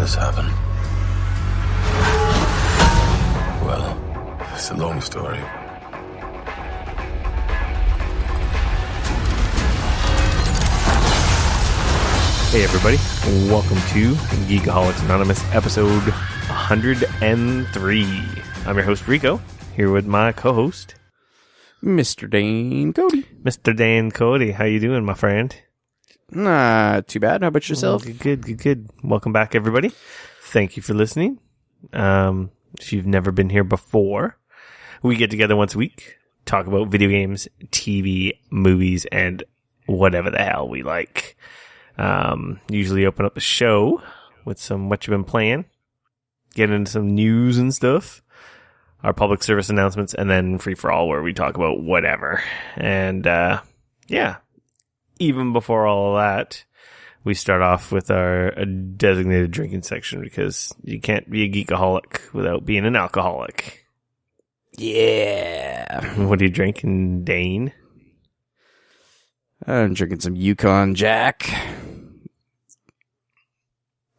this happen? Well, it's a long story. Hey everybody, welcome to Geekoholics Anonymous episode 103. I'm your host Rico, here with my co-host Mr. Dane Cody. Mr. Dan Cody. How you doing, my friend? Not too bad. How about yourself? Good. Welcome back, everybody. Thank you for listening. If you've never been here before, we get together once a week, talk about video games, TV, movies, and whatever the hell we like. Usually open up the show with some what you've been playing, get into some news and stuff, our public service announcements, and then free for all where we talk about whatever. And yeah, even before all of that, we start off with our designated drinking section because you can't be a geekaholic without being an alcoholic. Yeah. What are you drinking, Dane? I'm drinking some Yukon Jack.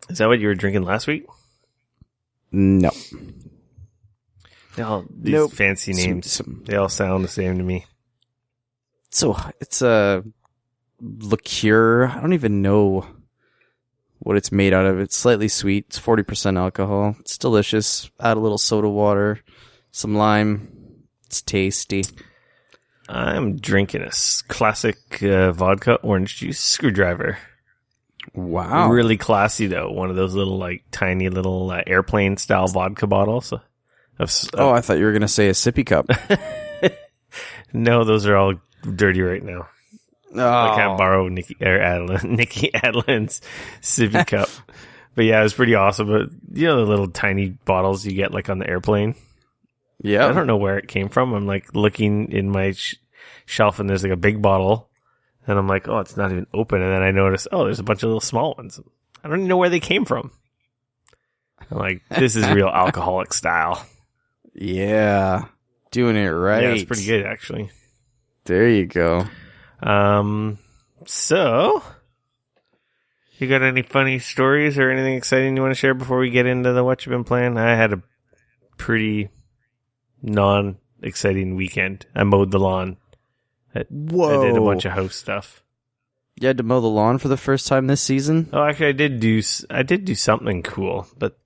Is that what you were drinking last week? No. These fancy names, they all sound the same to me. So it's a liqueur. I don't even know what it's made out of. It's slightly sweet. It's 40% alcohol. It's delicious. Add a little soda water, some lime. It's tasty. I'm drinking a classic vodka orange juice screwdriver. Wow. Really classy, though. One of those little, tiny little airplane-style vodka bottles. Oh, I thought you were going to say a sippy cup. No, those are all dirty right now. Oh. I can't borrow Nikki Adlin's sippy cup. But yeah, it was pretty awesome. But you know the little tiny bottles you get on the airplane? Yeah. I don't know where it came from. I'm looking in my shelf and there's a big bottle. And I'm like, oh, it's not even open. And then I notice, oh, there's a bunch of little small ones. I don't even know where they came from. I'm like, this is real alcoholic style. Yeah. Doing it right. Yeah, it's pretty good, actually. There you go. So, you got any funny stories or anything exciting you want to share before we get into the what you've been playing? I had a pretty non-exciting weekend. I mowed the lawn. Whoa. I did a bunch of house stuff. You had to mow the lawn for the first time this season? Oh, actually, I did do something cool, but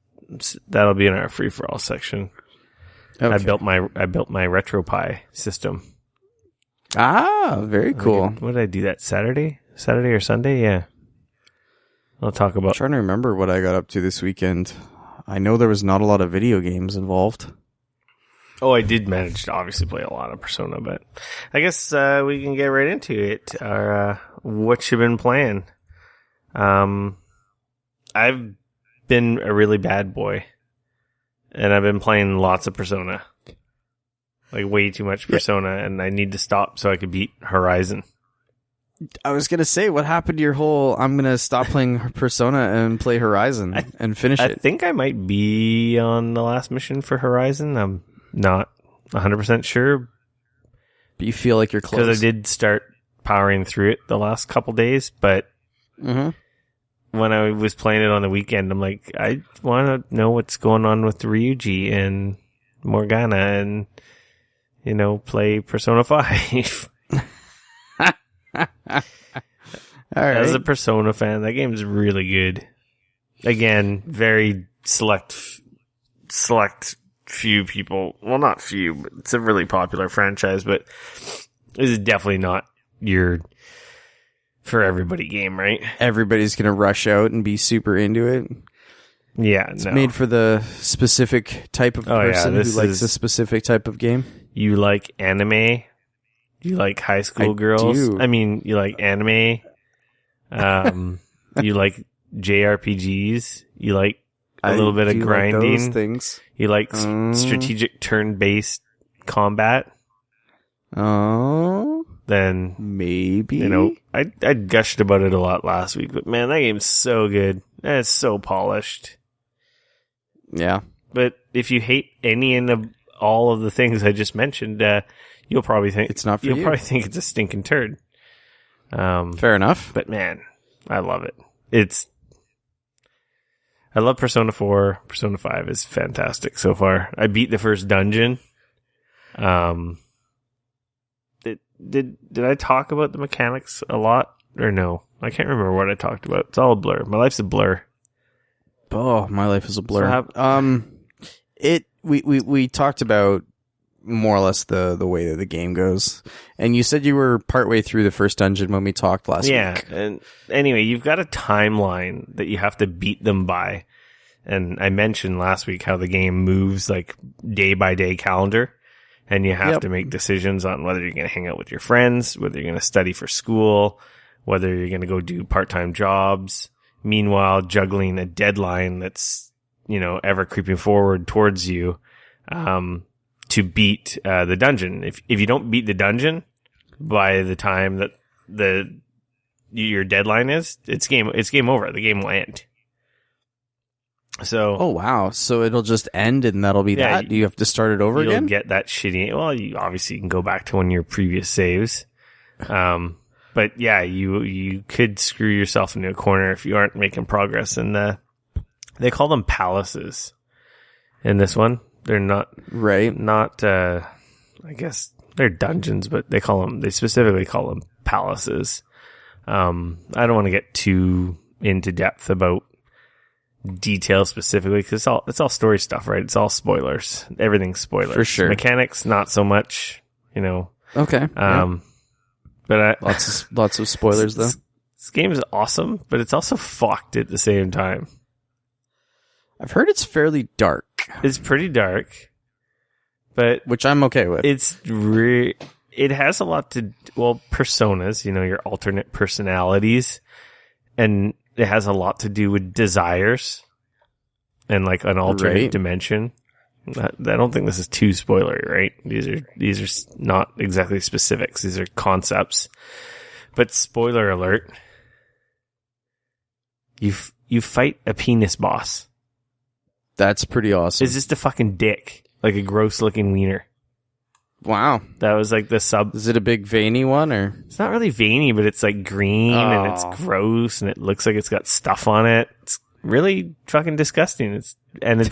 that'll be in our free for all section. Okay. I built my RetroPie system. Ah, very cool. What did I do that Saturday or Sunday? Yeah. I'll talk about. I'm trying to remember what I got up to this weekend. I know there was not a lot of video games involved. Oh, I did manage to obviously play a lot of Persona, but I guess we can get right into it. Our what you been playing? I've been a really bad boy, and I've been playing lots of Persona, way too much Persona, and I need to stop so I could beat Horizon. I was gonna say, what happened to your whole? I'm gonna stop playing Persona and play Horizon and finish it. I think I might be on the last mission for Horizon. I'm not 100% sure. But you feel like you're close. Because I did start powering through it the last couple days, but when I was playing it on the weekend, I'm like, I want to know what's going on with Ryuji and Morgana and, play Persona 5. All right. As a Persona fan, that game's really good. Again, very select few people, well, not few, but it's a really popular franchise, but this is definitely not your for everybody game, right? Everybody's gonna rush out and be super into it. Yeah, it's made for the specific type of person who likes a specific type of game. You like anime? You like high school girls? Do. I mean, you like anime? You like JRPGs? You like a little bit of grinding? Like those things. You like strategic turn-based combat? Oh, then maybe. I gushed about it a lot last week, but man, that game's so good. And it's so polished. Yeah. But if you hate any and all of the things I just mentioned, you'll probably think it's not for you. You'll probably think it's a stinking turd. Fair enough. But man, I love it. It's I love Persona 4. Persona 5 is fantastic so far. I beat the first dungeon. Did I talk about the mechanics a lot or no? I can't remember what I talked about. It's all a blur. My life's a blur. Oh, my life is a blur. So we talked about more or less the way that the game goes, and you said you were partway through the first dungeon when we talked last week. Yeah, and anyway, you've got a timeline that you have to beat them by, and I mentioned last week how the game moves like day by day calendar, and you have to make decisions on whether you're going to hang out with your friends, whether you're going to study for school, whether you're going to go do part-time jobs. Meanwhile, juggling a deadline that's, ever creeping forward towards you, to beat, the dungeon. If you don't beat the dungeon by the time that your deadline is, it's game over. The game will end. So. Oh, wow. So it'll just end and that'll be that? Do you have to start it over again? You'll get that shitty, well, you obviously can go back to one of your previous saves. But yeah, you could screw yourself into a corner if you aren't making progress. And they call them palaces in this one. They're not I guess they're dungeons, but they specifically call them palaces. I don't want to get too into depth about details specifically because it's all story stuff, right? It's all spoilers. Everything's spoilers. For sure. Mechanics, not so much, Okay. But lots of spoilers though. This game is awesome, but it's also fucked at the same time. I've heard it's fairly dark. It's pretty dark, but which I'm okay with. It has a lot to personas, your alternate personalities, and it has a lot to do with desires and like an alternate dimension. I don't think this is too spoilery, right? These are not exactly specifics. These are concepts. But spoiler alert. You fight a penis boss. That's pretty awesome. It's just a fucking dick. Like a gross looking wiener. Wow. That was like the sub. Is it a big veiny one or? It's not really veiny, but it's like green and it's gross and it looks like it's got stuff on it. It's really fucking disgusting. It's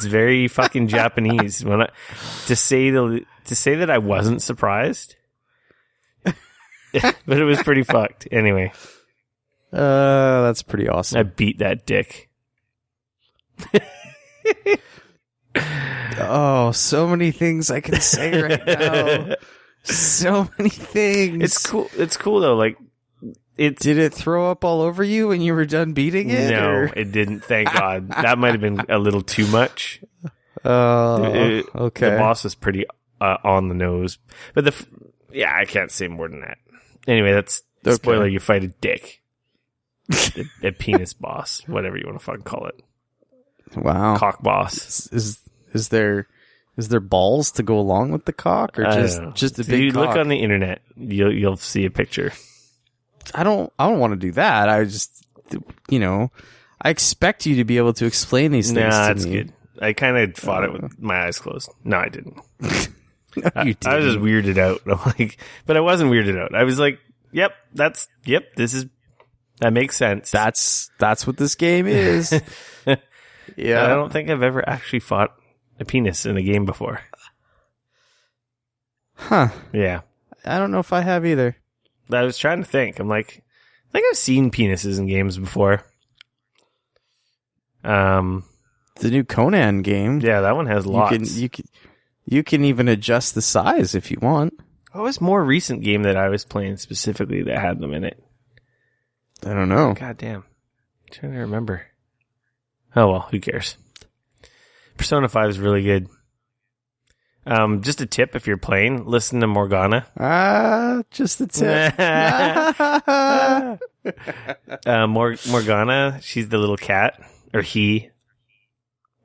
very fucking Japanese. To say that I wasn't surprised, but it was pretty fucked. Anyway, that's pretty awesome. I beat that dick. Oh, so many things I can say right now. So many things. It's cool though. Like, did it throw up all over you when you were done beating it? No, it didn't. Thank God. That might have been a little too much. Okay. The boss is pretty on the nose, but I can't say more than that. Anyway, that's the spoiler. You fight a dick, a penis boss, whatever you want to fucking call it. Wow, cock boss. Is there balls to go along with the cock, or just a big? You cock? Look on the internet, you'll see a picture. I don't want to do that. I just, I expect you to be able to explain these things. Nah, to that's me. good. I kind of fought it with my eyes closed. No, I didn't. No, you didn't. I was just weirded out. But I wasn't weirded out. I was like, that makes sense. That's what this game is. Yeah. I don't think I've ever actually fought a penis in a game before. Huh. Yeah. I don't know if I have either. I was trying to think. I'm like, I think I've seen penises in games before. The new Conan game. Yeah, that one has lots. You can even adjust the size if you want. What was more recent game that I was playing specifically that had them in it? I don't know. God damn. I'm trying to remember. Oh well, who cares? Persona 5 is really good. Just a tip if you're playing, listen to Morgana. Just a tip. Morgana, she's the little cat. Or he.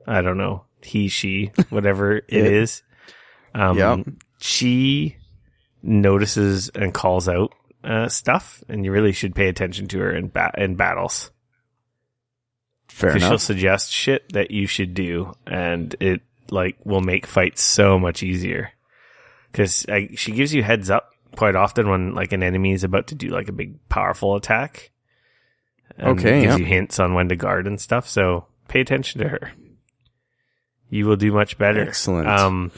I don't know. He, she, whatever it is. She notices and calls out stuff, and you really should pay attention to her in battles. Fair enough. She'll suggest shit that you should do, and it will make fights so much easier. Because she gives you heads up quite often when an enemy is about to do a big powerful attack. And gives you hints on when to guard and stuff. So pay attention to her. You will do much better. Excellent.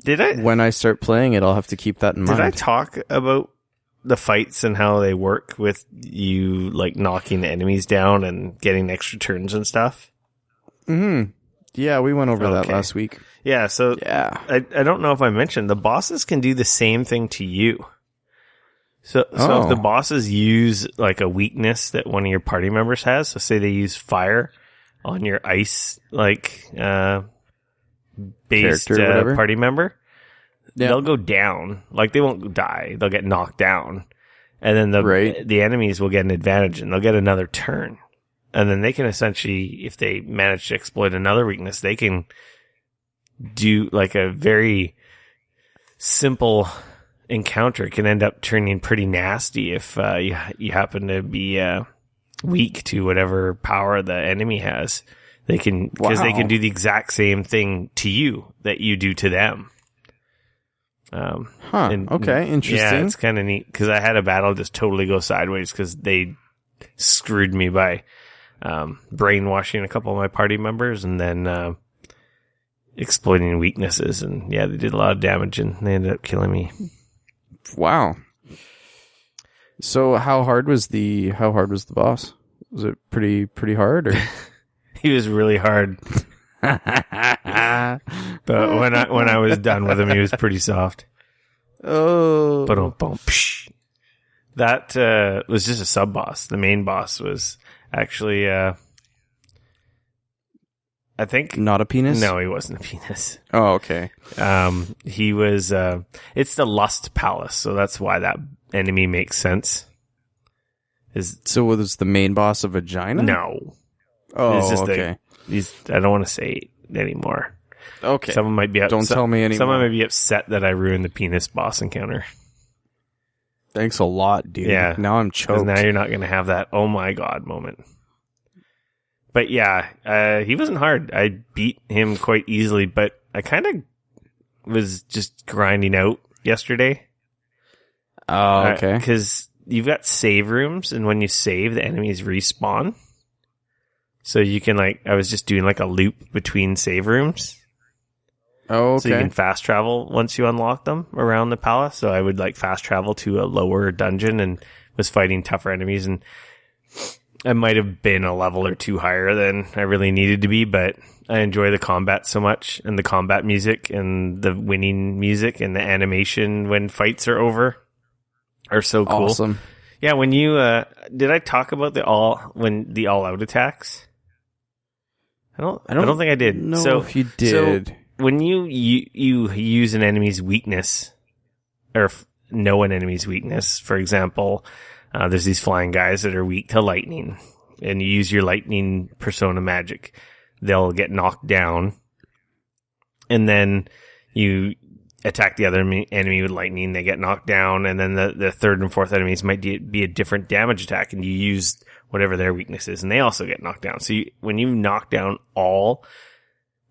Did I? When I start playing it, I'll have to keep that in mind. Did I talk about the fights and how they work with you, like knocking the enemies down and getting extra turns and stuff? Mm-hmm. Yeah, we went over that last week. Yeah, so yeah. I don't know if I mentioned, the bosses can do the same thing to you. So if the bosses use like a weakness that one of your party members has, so say they use fire on your ice, like, based party member, they'll go down. Like, they won't die. They'll get knocked down. And then the enemies will get an advantage and they'll get another turn. And then they can essentially, if they manage to exploit another weakness, they can do like a very simple encounter. It can end up turning pretty nasty if you happen to be weak to whatever power the enemy has. They can, because they can do the exact same thing to you that you do to them. Okay, interesting. Yeah, it's kind of neat because I had a battle just totally go sideways because they screwed me by brainwashing a couple of my party members and then exploiting weaknesses, and yeah, they did a lot of damage and they ended up killing me. Wow. So how hard was the boss? Was it pretty hard, or? He was really hard. But when I was done with him, he was pretty soft. Oh. That was just a sub boss. The main boss was actually I think not a penis? No, he wasn't a penis. Oh, okay. He was it's the Lust Palace, so that's why that enemy makes sense. So was the main boss a vagina? No. Oh, it's just okay. I don't want to say it anymore. Okay. Someone might be upset. Don't tell me anymore. Someone might be upset that I ruined the penis boss encounter. Thanks a lot, dude. Yeah. Now I'm choked. Now you're not going to have that oh my god moment. But yeah, he wasn't hard. I beat him quite easily, but I kind of was just grinding out yesterday. Oh, okay. Because you've got save rooms, and when you save, the enemies respawn. So you can, like, I was just doing like a loop between save rooms. Oh, okay. So you can fast travel once you unlock them around the palace. So I would like fast travel to a lower dungeon and was fighting tougher enemies, and I might have been a level or two higher than I really needed to be, but I enjoy the combat so much, and the combat music and the winning music and the animation when fights are over are so cool. Awesome. Yeah, when you did I talk about the all out attacks? I don't think I did. No, so if you did. So when you use an enemy's weakness or know an enemy's weakness, for example, there's these flying guys that are weak to lightning, and you use your lightning persona magic. They'll get knocked down, and then you attack the other enemy with lightning. They get knocked down, and then the third and fourth enemies might be a different damage attack, and you use whatever their weakness is, and they also get knocked down. So when you knock down all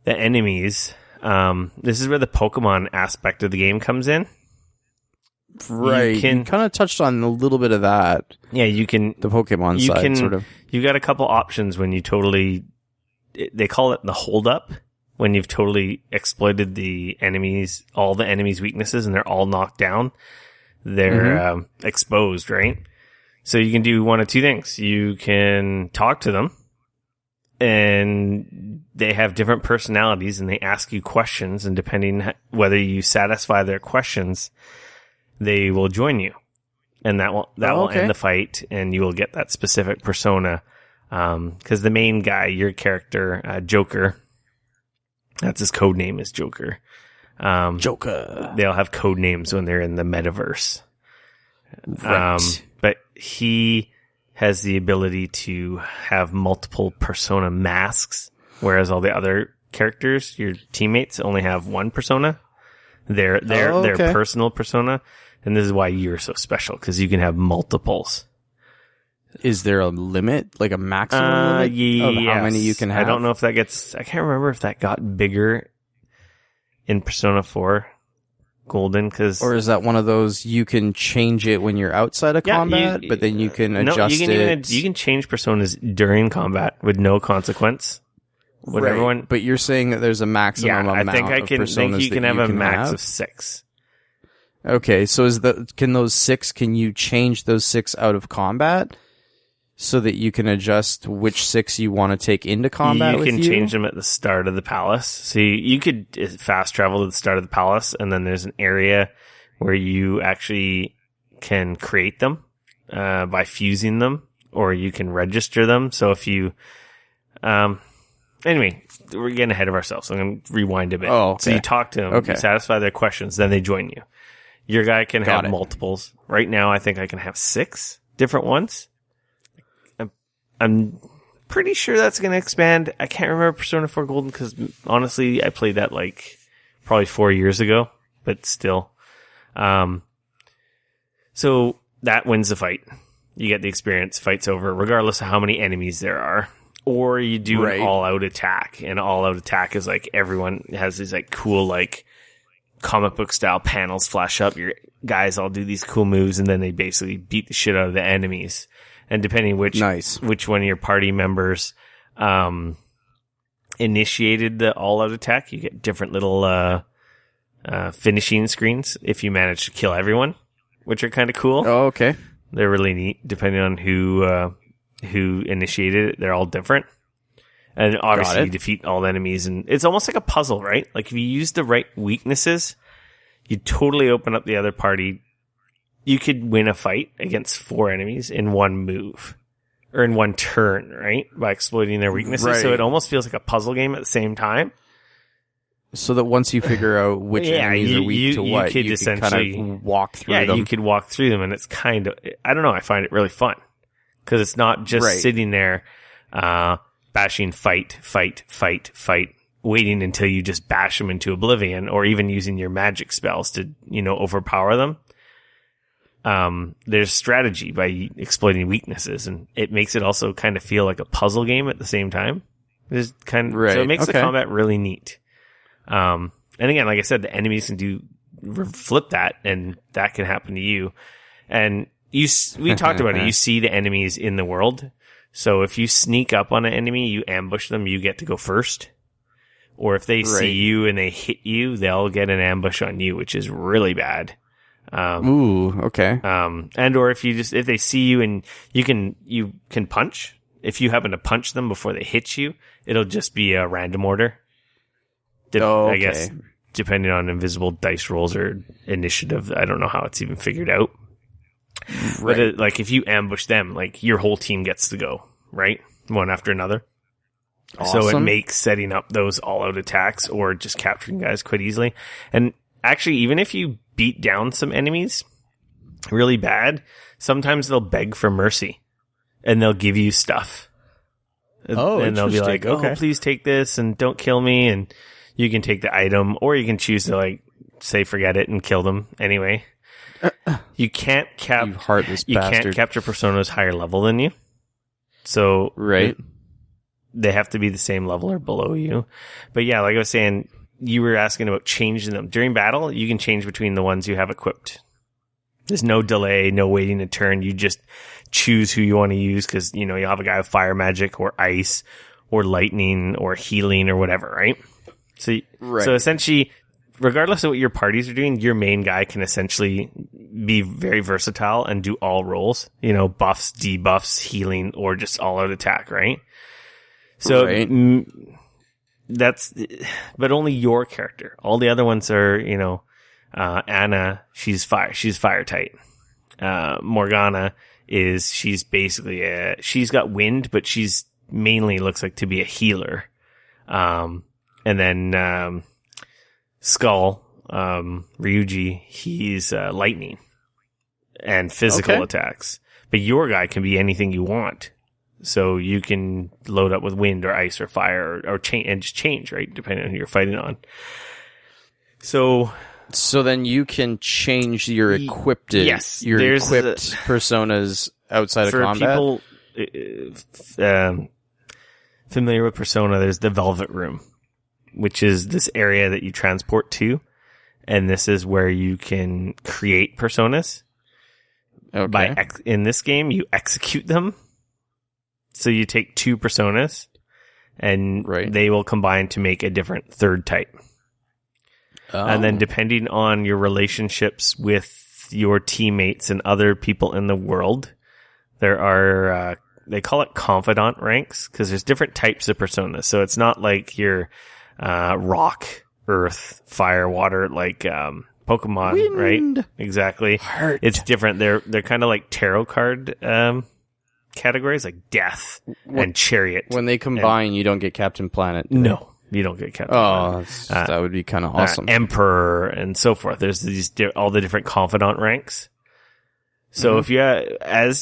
the enemies, this is where the Pokemon aspect of the game comes in. Right. You kind of touched on a little bit of that. Yeah, you can. The Pokemon side, sort of. You've got a couple options when you totally. They call it the hold up, when you've totally exploited all the enemies' weaknesses, and they're all knocked down. They're exposed, right? So you can do one of two things. You can talk to them, and they have different personalities, and they ask you questions, and depending whether you satisfy their questions, they will join you, and that will end the fight, and you will get that specific persona. Because the main guy, your character, Joker, that's his code name is Joker. Joker. They'll have code names when they're in the metaverse. Right. But he has the ability to have multiple persona masks, whereas all the other characters, your teammates, only have one persona. Their personal persona. And this is why you're so special, because you can have multiples. Is there a limit, like a maximum limit of how many you can have? I don't know if that I can't remember if that got bigger in Persona 4. Golden, because Or is that one of those you can change it when you're outside of combat, but then you can adjust it? You can change personas during combat with no consequence. Whatever one. But you're saying that there's a maximum amount I think you can have a max of 6. Okay, so can you change those 6 out of combat so that you can adjust which 6 you want to take into combat with you? You can change them at the start of the palace. So you could fast travel to the start of the palace, and then there's an area where you actually can create them by fusing them, or you can register them. So if you... Anyway, we're getting ahead of ourselves, so I'm going to rewind a bit. Oh, okay. So you talk to them, you satisfy their questions, then they join you. Your guy can have multiples. Right now, I think I can have 6 different ones. I'm pretty sure that's going to expand. I can't remember Persona 4 Golden because, honestly, I played that probably 4 years ago, but still. So that wins the fight. You get the experience. Fight's over, regardless of how many enemies there are. Or you do an all-out attack, and all-out attack is everyone has these cool comic book style panels flash up. Your guys all do these cool moves, and then they basically beat the shit out of the enemies. And depending which one of your party members initiated the all-out attack, you get different little finishing screens if you manage to kill everyone, which are kind of cool. Oh, okay. They're really neat, depending on who initiated it. They're all different. And obviously you defeat all the enemies, and it's almost like a puzzle, right? If you use the right weaknesses, you totally open up the other party. You could win a fight against 4 enemies in one move, or in one turn, right? By exploiting their weaknesses. Right. So it almost feels like a puzzle game at the same time. So that once you figure out which enemies are weak to what, you could kind of walk through them. Yeah, you could walk through them, and it's kind of, I don't know, I find it really fun. Because it's not just sitting there bashing fight, waiting until you just bash them into oblivion, or even using your magic spells to, overpower them. There's strategy by exploiting weaknesses, and it makes it also kind of feel like a puzzle game at the same time. So it makes the combat really neat. And again, like I said, the enemies can flip that, and that can happen to you. And we talked about it. You see the enemies in the world. So if you sneak up on an enemy, you ambush them, you get to go first. Or if they see you and they hit you, they'll get an ambush on you, which is really bad. Okay. And or if they see you and you can punch. If you happen to punch them before they hit you, it'll just be a random order. I guess, depending on invisible dice rolls or initiative. I don't know how it's even figured out. Right. But if you ambush them, your whole team gets to go, right? One after another. Awesome. So it makes setting up those all-out attacks or just capturing guys quite easily. And actually, even if you beat down some enemies really bad, sometimes they'll beg for mercy. And they'll give you stuff. And they'll be like, okay, please take this and don't kill me. And you can take the item, or you can choose to say forget it and kill them anyway. You can't capture personas higher level than you. So they have to be the same level or below you. But yeah, like I was saying, you were asking about changing them. During battle, you can change between the ones you have equipped. There's no delay, no waiting a turn. You just choose who you want to use because, you'll have a guy with fire magic or ice or lightning or healing or whatever, right? So essentially, regardless of what your parties are doing, your main guy can essentially be very versatile and do all roles. Buffs, debuffs, healing, or just all-out attack, right? So but only your character. All the other ones are, Anna, she's fire type. Morgana she's basically she's got wind, but she's mainly looks like to be a healer. And then Skull, Ryuji, he's lightning and physical attacks. But your guy can be anything you want. So you can load up with wind or ice or fire or change and just change, right? Depending on who you're fighting on. So then you can change your equipped personas outside of combat. For people familiar with Persona, there's the Velvet Room, which is this area that you transport to, and this is where you can create personas. Okay. In this game, you execute them. So you take 2 personas, and they will combine to make a different third type. Oh. And then depending on your relationships with your teammates and other people in the world, there are, they call it confidant ranks, because there's different types of personas. So it's not like your rock, earth, fire, water, like Pokemon, Wind. right? Exactly. Heart. It's different. They're kind of like tarot card categories, like Death and Chariot. When they combine, you don't get Captain Planet. No, you don't get Captain Planet. That would be kind of awesome. Emperor and so forth. There's these all the different confidant ranks. So if you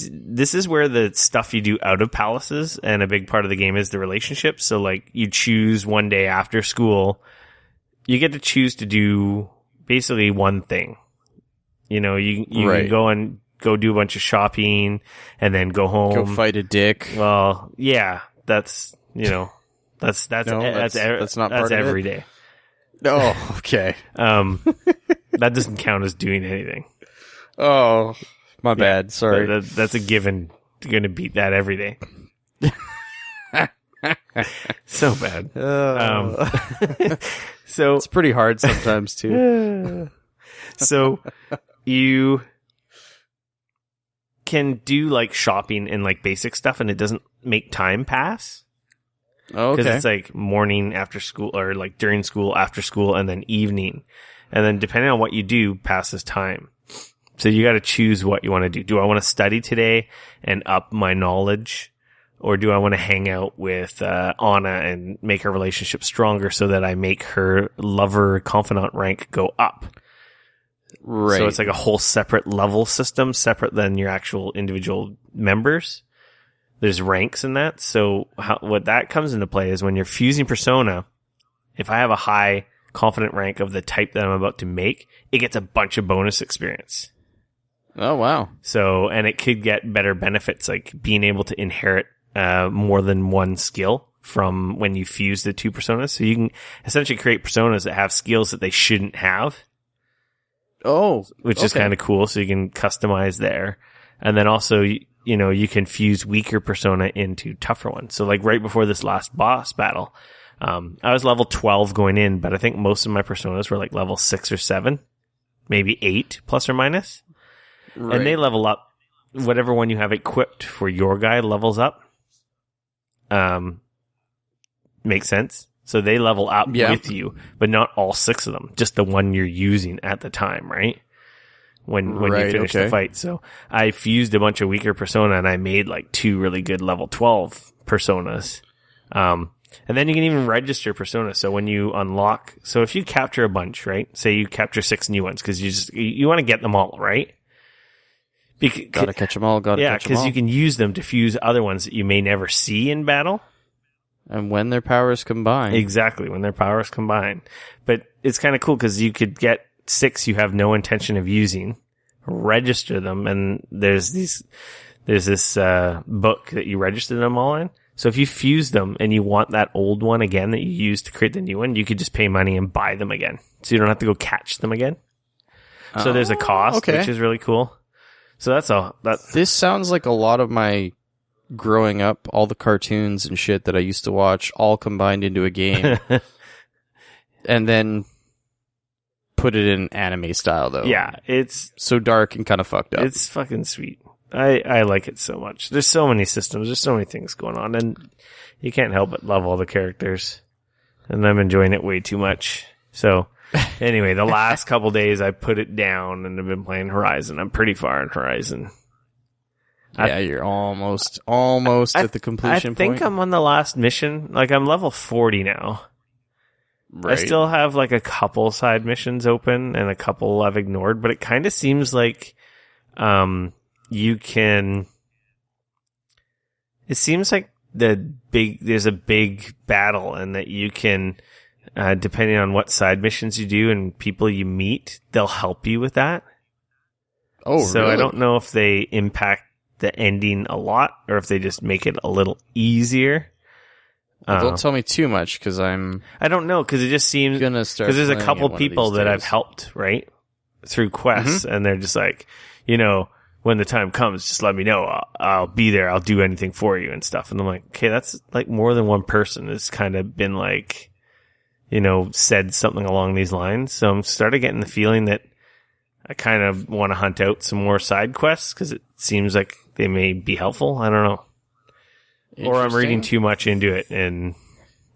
this is where the stuff you do out of palaces, and a big part of the game is the relationships. So like you choose one day after school, you get to choose to do basically one thing. You know, you can go do a bunch of shopping and then go home. Go fight a dick. Well, yeah, that's that's not part of every it? day. Oh, okay. That doesn't count as doing anything. Oh, my bad. Sorry. That's a given. You're going to beat that every day. So bad. So it's pretty hard sometimes too. So you can do like shopping and like basic stuff, and it doesn't make time pass. Oh, okay. Because it's like morning after school, or like during school, after school, and then evening. And then depending on what you do, passes time. So you got to choose what you want to do. Do I want to study today and up my knowledge? Or do I want to hang out with Anna and make her relationship stronger so that I make her lover confidant rank go up? Right. So it's like a whole separate level system, separate than your actual individual members. There's ranks in that. So what that comes into play is when you're fusing persona, if I have a high confident rank of the type that I'm about to make, it gets a bunch of bonus experience. Oh, wow. So, and it could get better benefits, like being able to inherit more than one skill from when you fuse the 2 personas. So you can essentially create personas that have skills that they shouldn't have. Oh, which is kind of cool. So you can customize there. And then also, you know, you can fuse weaker persona into tougher ones. So like right before this last boss battle, I was level 12 going in, but I think most of my personas were like level 6 or 7, maybe 8 plus or minus. Right. And they level up. Whatever one you have equipped for your guy levels up. Makes sense. So they level up with you, but not all 6 of them, just the one you're using at the time, right? When you finish the fight. So I fused a bunch of weaker persona, and I made like 2 really good level 12 personas. And then you can even register personas. So when you unlock, so if you capture a bunch, right? Say you capture 6 new ones, because you want to get them all, right? Gotta catch them all. Catch them all. Yeah, because you can use them to fuse other ones that you may never see in battle. And when their powers combine. Exactly, when their powers combine. But it's kind of cool because you could get 6 you have no intention of using, register them, and there's this book that you register them all in. So if you fuse them and you want that old one again that you used to create the new one, you could just pay money and buy them again. So you don't have to go catch them again. So there's a cost, which is really cool. So that's all. This sounds like a lot of my growing up, all the cartoons and shit that I used to watch, all combined into a game. And then put it in anime style, though. Yeah, it's so dark and kind of fucked up. It's fucking sweet. I like it so much. There's so many systems. There's so many things going on, and you can't help but love all the characters. And I'm enjoying it way too much. So anyway, the last couple days I put it down and I've been playing Horizon. I'm pretty far in Horizon. Yeah, you're almost at the completion point. I think I'm on the last mission. Like, I'm level 40 now. Right. I still have like a couple side missions open and a couple I've ignored, but it kind of seems like it seems like there's a big battle, and that you can, depending on what side missions you do and people you meet, they'll help you with that. Oh, so really? I don't know if they impact the ending a lot or if they just make it a little easier. Don't tell me too much because I don't know, because it just seems gonna start because there's a playing couple it one of people these that days. I've helped right through quests, and they're just like, when the time comes, just let me know. I'll be there. I'll do anything for you and stuff. And I'm like, okay, that's like more than one person has kind of been like, said something along these lines. So I'm starting getting the feeling that I kind of want to hunt out some more side quests because it seems like they may be helpful. I don't know. Or I'm reading too much into it and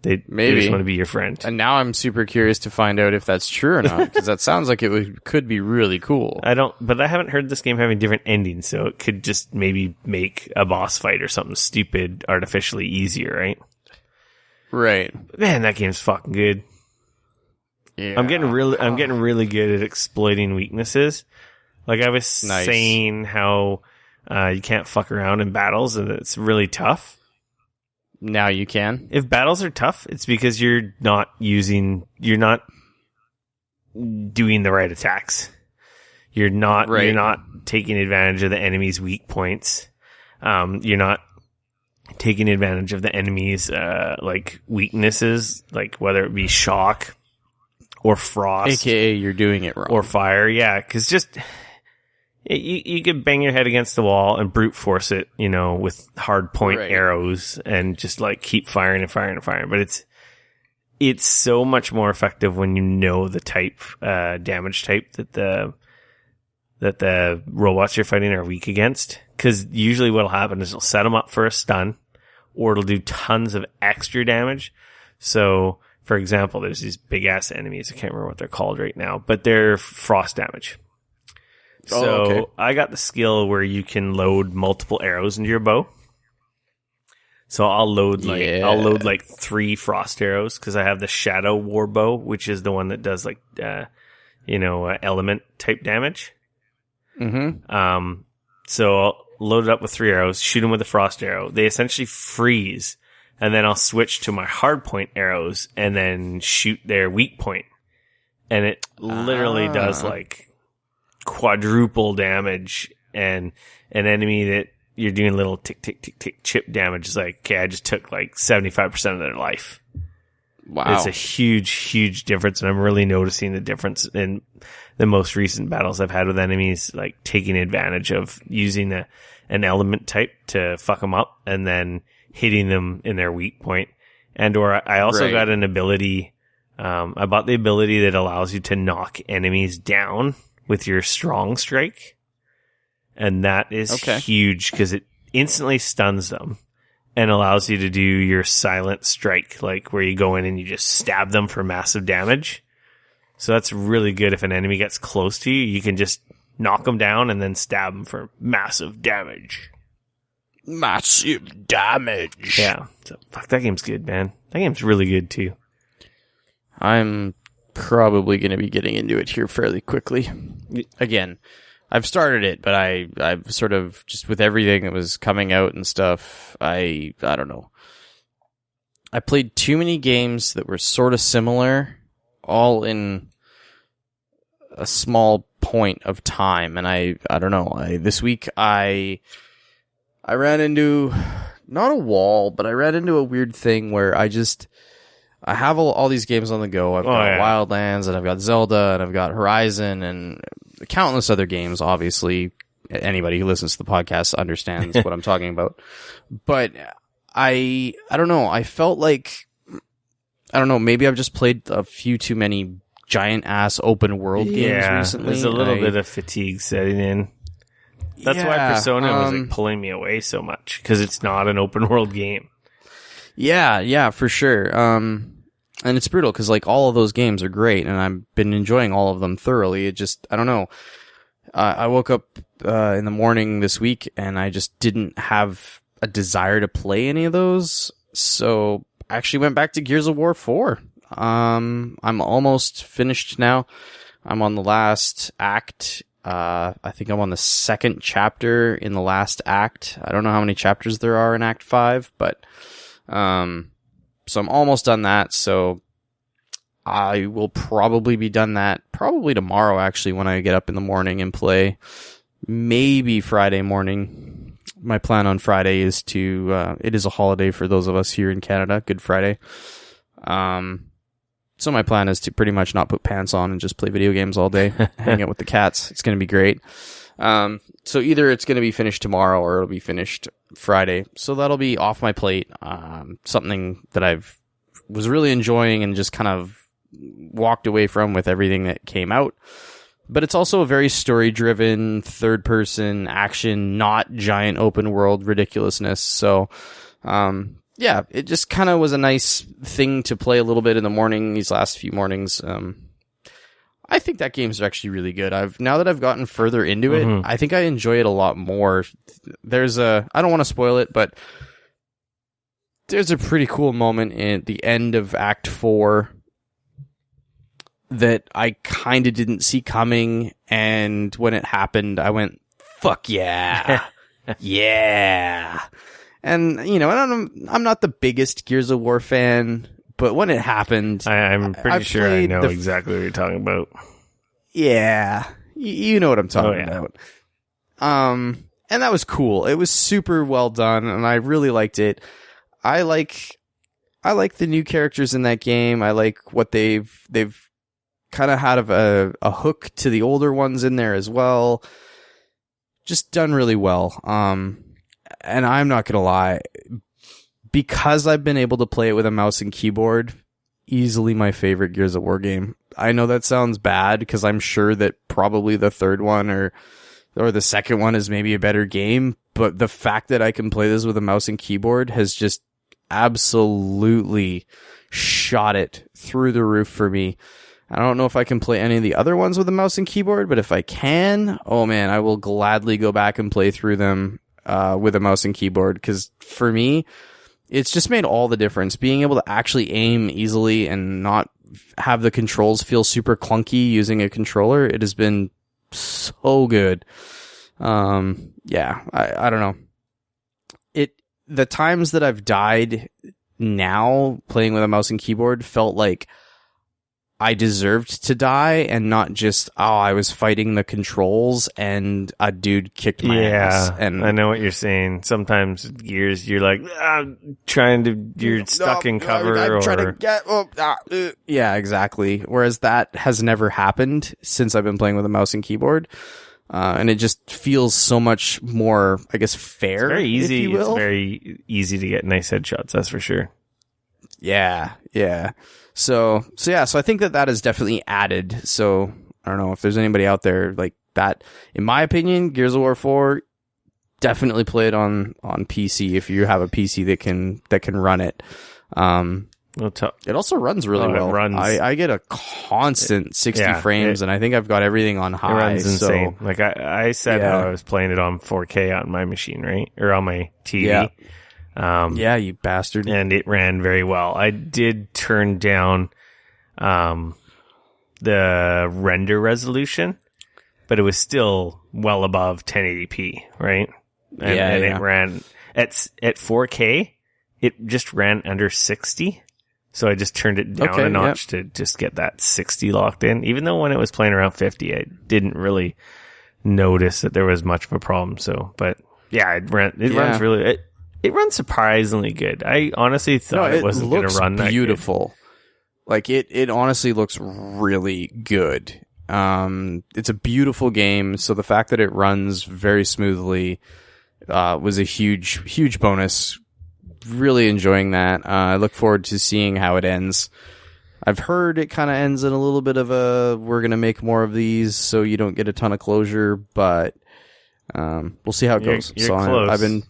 they just want to be your friend. And now I'm super curious to find out if that's true or not, because that sounds like it could be really cool. But I haven't heard this game having different endings, so it could just maybe make a boss fight or something stupid artificially easier, right? Right. But man, that game's fucking good. Yeah. I'm getting really good at exploiting weaknesses. Like I was saying how you can't fuck around in battles and it's really tough. Now you can. If battles are tough, it's because you're not doing the right attacks. You're not taking advantage of the enemy's weak points. You're not taking advantage of the enemy's like weaknesses, like whether it be shock or frost, AKA you're doing it wrong, or fire. Yeah, because just you could bang your head against the wall and brute force it, with hard point arrows and just like keep firing and firing and firing. But it's so much more effective when you know the type, damage type that the robots you're fighting are weak against. Because usually what'll happen is it'll set them up for a stun, or it'll do tons of extra damage. So, for example, there's these big ass enemies. I can't remember what they're called right now, but they're frost damage. So I got the skill where you can load multiple arrows into your bow. So I'll load like 3 frost arrows because I have the shadow war bow, which is the one that does like element type damage. Mm-hmm. So I'll load it up with 3 arrows, shoot them with a frost arrow. They essentially freeze, and then I'll switch to my hard point arrows and then shoot their weak point, and it literally does like quadruple damage, and an enemy that you're doing little tick tick tick tick chip damage is like, okay, I just took like 75% of their life. Wow. It's a huge difference, and I'm really noticing the difference in the most recent battles I've had with enemies, like taking advantage of using an element type to fuck them up and then hitting them in their weak point. Or I also got an ability, I bought the ability that allows you to knock enemies down with your strong strike, and that is huge because it instantly stuns them and allows you to do your silent strike, like where you go in and you just stab them for massive damage. So that's really good. If an enemy gets close to you, you can just knock them down and then stab them for massive damage. Massive damage. Yeah. So, fuck, that game's good, man. That game's really good too. I'm probably going to be getting into it here fairly quickly. Again, I've started it, but I've sort of just with everything that was coming out and stuff, I don't know. I played too many games that were sort of similar, all in a small point of time, and I don't know. This week I ran into not a wall, but I ran into a weird thing where I have all these games on the go. I've got Wildlands, and I've got Zelda, and I've got Horizon, and countless other games, obviously. Anybody who listens to the podcast understands what I'm talking about. But I don't know. I felt like, I don't know, maybe I've just played a few too many giant-ass open-world games recently. There's a little bit of fatigue setting in. That's why Persona was like pulling me away so much, because it's not an open-world game. Yeah, for sure. And it's brutal because like all of those games are great, and I've been enjoying all of them thoroughly. It just, I don't know. I woke up in the morning this week, and I just didn't have a desire to play any of those. So I actually went back to Gears of War 4. I'm almost finished now. I'm on the last act. I think I'm on the 2nd chapter in the last act. I don't know how many chapters there are in Act 5, but so I'm almost done that. So I will probably be done that probably tomorrow, actually, when I get up in the morning and play. Maybe Friday morning. my plan on Friday is to, it is a holiday for those of us here in Canada, Good Friday. So my plan is to pretty much not put pants on and just play video games all day, hang out with the cats. It's going to be great. So either it's going to be finished tomorrow or it'll be finished Friday. So that'll be off my plate. Something that was really enjoying and just kind of walked away from with everything that came out. But it's also a very story-driven, third-person action, not giant open-world ridiculousness. So, yeah, it just kind of was a nice thing to play a little bit in the morning, these last few mornings. I think that game's actually really good. Now that I've gotten further into it, I think I enjoy it a lot more. I don't want to spoil it, but there's a pretty cool moment at the end of Act 4 that I kind of didn't see coming, and when it happened, I went, fuck yeah. Yeah. And, you know, I'm not the biggest Gears of War fan, but when it happened... I'm pretty sure I know exactly what you're talking about. Yeah. You know what I'm talking about. And that was cool. It was super well done, and I really liked it. I like the new characters in that game. I like what they've kind of had a hook to the older ones in there as well. Just done really well. And I'm not gonna lie, because I've been able to play it with a mouse and keyboard, easily my favorite Gears of War game. I know that sounds bad because I'm sure that probably the third one or the second one is maybe a better game, but the fact that I can play this with a mouse and keyboard has just absolutely shot it through the roof for me. I don't know if I can play any of the other ones with a mouse and keyboard, but if I can, oh man, I will gladly go back and play through them with a mouse and keyboard, because for me, it's just made all the difference. Being able to actually aim easily and not have the controls feel super clunky using a controller, it has been so good. Yeah, I don't know. The times that I've died now playing with a mouse and keyboard felt like I deserved to die and not just, I was fighting the controls and a dude kicked my ass. And I know what you're saying. Sometimes Gears, you're like, you're stuck in cover. I'm trying to get, yeah, exactly. Whereas that has never happened since I've been playing with a mouse and keyboard. And it just feels so much more, I guess, fair. It's very easy. If you will. It's very easy to get nice headshots. That's for sure. Yeah. So I think that is definitely added. So I don't know if there's anybody out there like that. In my opinion, Gears of War 4, definitely play it on PC if you have a PC that can run it. It also runs really well. I get a constant 60 frames, and I think I've got everything on high. It runs insane. So, like I said, how I was playing it on 4K on my machine, right? Or on my TV. Yeah, you bastard. And it ran very well. I did turn down the render resolution, but it was still well above 1080p, right? And it ran at 4K. It just ran under 60. So I just turned it down a notch to just get that 60 locked in. Even though when it was playing around 50, I didn't really notice that there was much of a problem. So, but yeah, it runs really. It runs surprisingly good. I honestly thought it wasn't going to run that beautiful. Like it honestly looks really good. It's a beautiful game. So the fact that it runs very smoothly was a huge bonus. Really enjoying that. I look forward to seeing how it ends. I've heard it kind of ends in a little bit of we're going to make more of these so you don't get a ton of closure, but we'll see how it goes. You're close.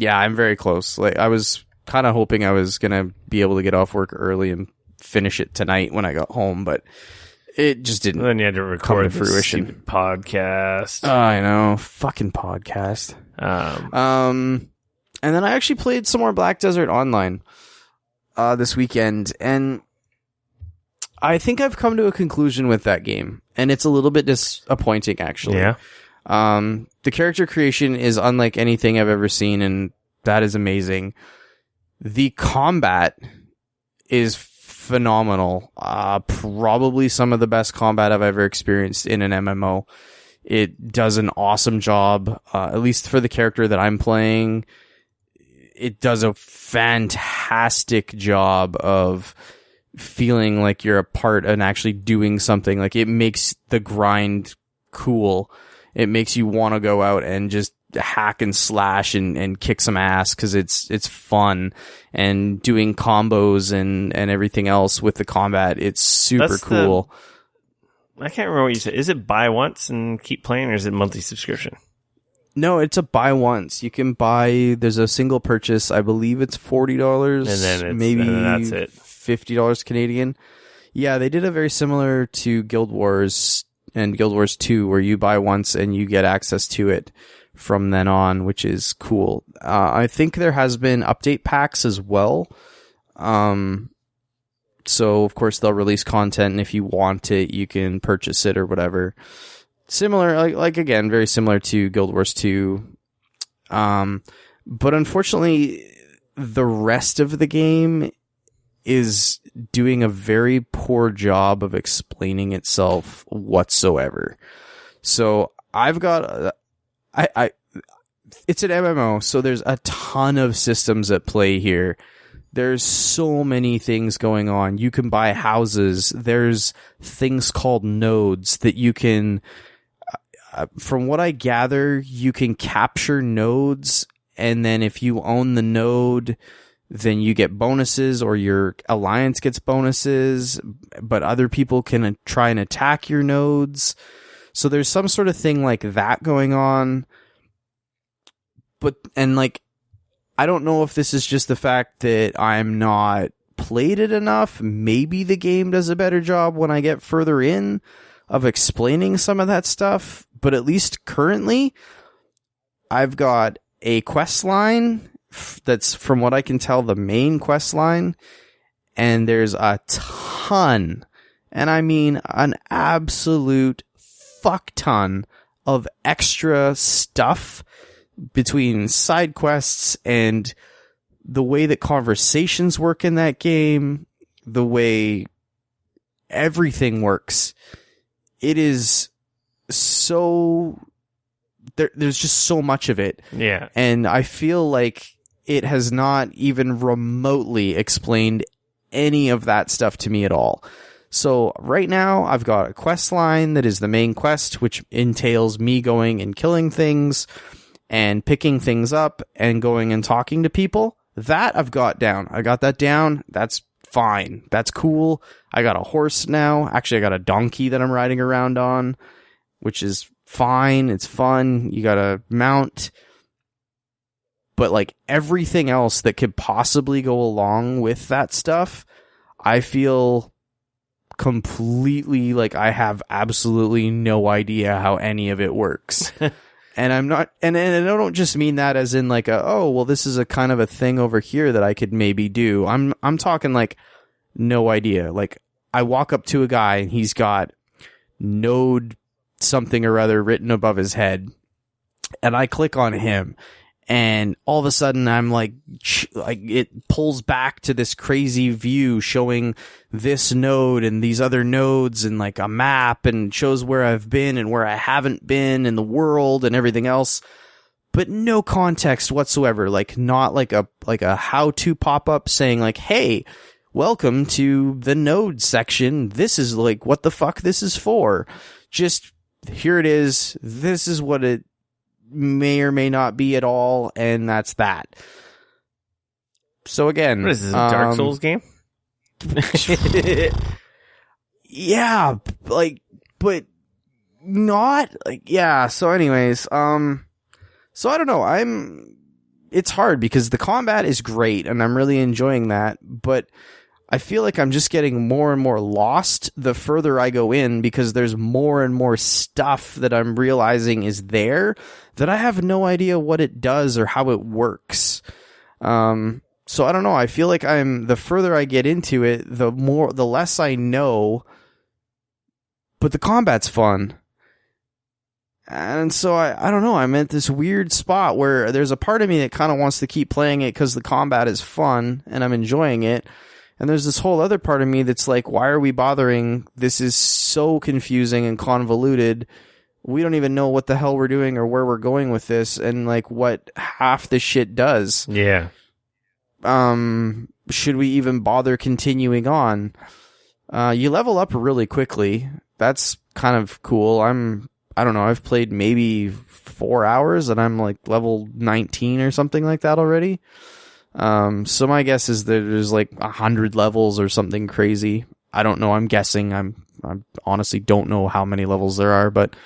I'm very close. Like I was kind of hoping I was going to be able to get off work early and finish it tonight when I got home, but it just didn't. And then you had to record the fruition podcast. I know. Fucking podcast. And then I actually played some more Black Desert Online this weekend, and I think I've come to a conclusion with that game, and it's a little bit disappointing, actually. Yeah. The character creation is unlike anything I've ever seen, and that is amazing. The combat is phenomenal. Probably some of the best combat I've ever experienced in an MMO. It does an awesome job, at least for the character that I'm playing. It does a fantastic job of feeling like you're a part and actually doing something. Like, it makes the grind cool. It makes you want to go out and just hack and slash and kick some ass, because it's fun, and doing combos and everything else with the combat. It's super cool. I can't remember what you said. Is it buy once and keep playing, or is it monthly subscription? No, it's a buy once. You can buy, there's a single purchase. I believe it's $40, and then that's it. $50 Canadian. Yeah, they did a very similar to Guild Wars and Guild Wars 2, where you buy once and you get access to it from then on, which is cool. I think there has been update packs as well. So of course they'll release content, and if you want it, you can purchase it or whatever. Similar, like again, very similar to Guild Wars 2. But unfortunately, the rest of the game is doing a very poor job of explaining itself whatsoever. So I've got, it's an MMO, so there's a ton of systems at play here. There's so many things going on. You can buy houses. There's things called nodes that you can, from what I gather, you can capture nodes, and then if you own the node, then you get bonuses, or your alliance gets bonuses, but other people can try and attack your nodes. So there's some sort of thing like that going on. I don't know if this is just the fact that I'm not played it enough. Maybe the game does a better job when I get further in of explaining some of that stuff. But at least currently, I've got a quest line that's, from what I can tell, the main quest line. And there's a ton, and I mean an absolute fuck ton of extra stuff between side quests and the way that conversations work in that game, the way everything works. It is so, there's just so much of it. Yeah. And I feel like it has not even remotely explained any of that stuff to me at all. So right now I've got a quest line that is the main quest, which entails me going and killing things and picking things up and going and talking to people. That I've got down. I got that down. That's fine. That's cool. I got a horse now. Actually, I got a donkey that I'm riding around on, which is fine. It's fun. You got to mount. But like everything else that could possibly go along with that stuff, I feel completely like I have absolutely no idea how any of it works. And I'm not, and I don't just mean that as in like this is a kind of a thing over here that I could maybe do. I'm talking like no idea. Like I walk up to a guy and he's got node something or other written above his head, and I click on him, and all of a sudden I'm like it pulls back to this crazy view showing this node and these other nodes and like a map, and shows where I've been and where I haven't been in the world and everything else, but no context whatsoever. Like not like a how-to pop-up saying like, hey, welcome to the node section. This is like what the fuck this is for. Just here it is. This is what it may or may not be at all, and that's that. So again, what is this, a Dark Souls game? Yeah, like, but not like, yeah. So anyways, so I don't know. It's hard because the combat is great and I'm really enjoying that, but I feel like I'm just getting more and more lost the further I go in, because there's more and more stuff that I'm realizing is there that I have no idea what it does or how it works. So I don't know. I feel like the further I get into it, the less I know, but the combat's fun. And so I don't know. I'm at this weird spot where there's a part of me that kind of wants to keep playing it because the combat is fun and I'm enjoying it. And there's this whole other part of me that's like, why are we bothering? This is so confusing and convoluted. we don't even know what the hell we're doing or where we're going with this and like what half the shit does. Yeah. Should we even bother continuing on? You level up really quickly. That's kind of cool. I don't know, I've played maybe 4 hours and I'm like level 19 or something like that already. So my guess is that there's like 100 levels or something crazy. I don't know. I'm guessing. I honestly don't know how many levels there are, but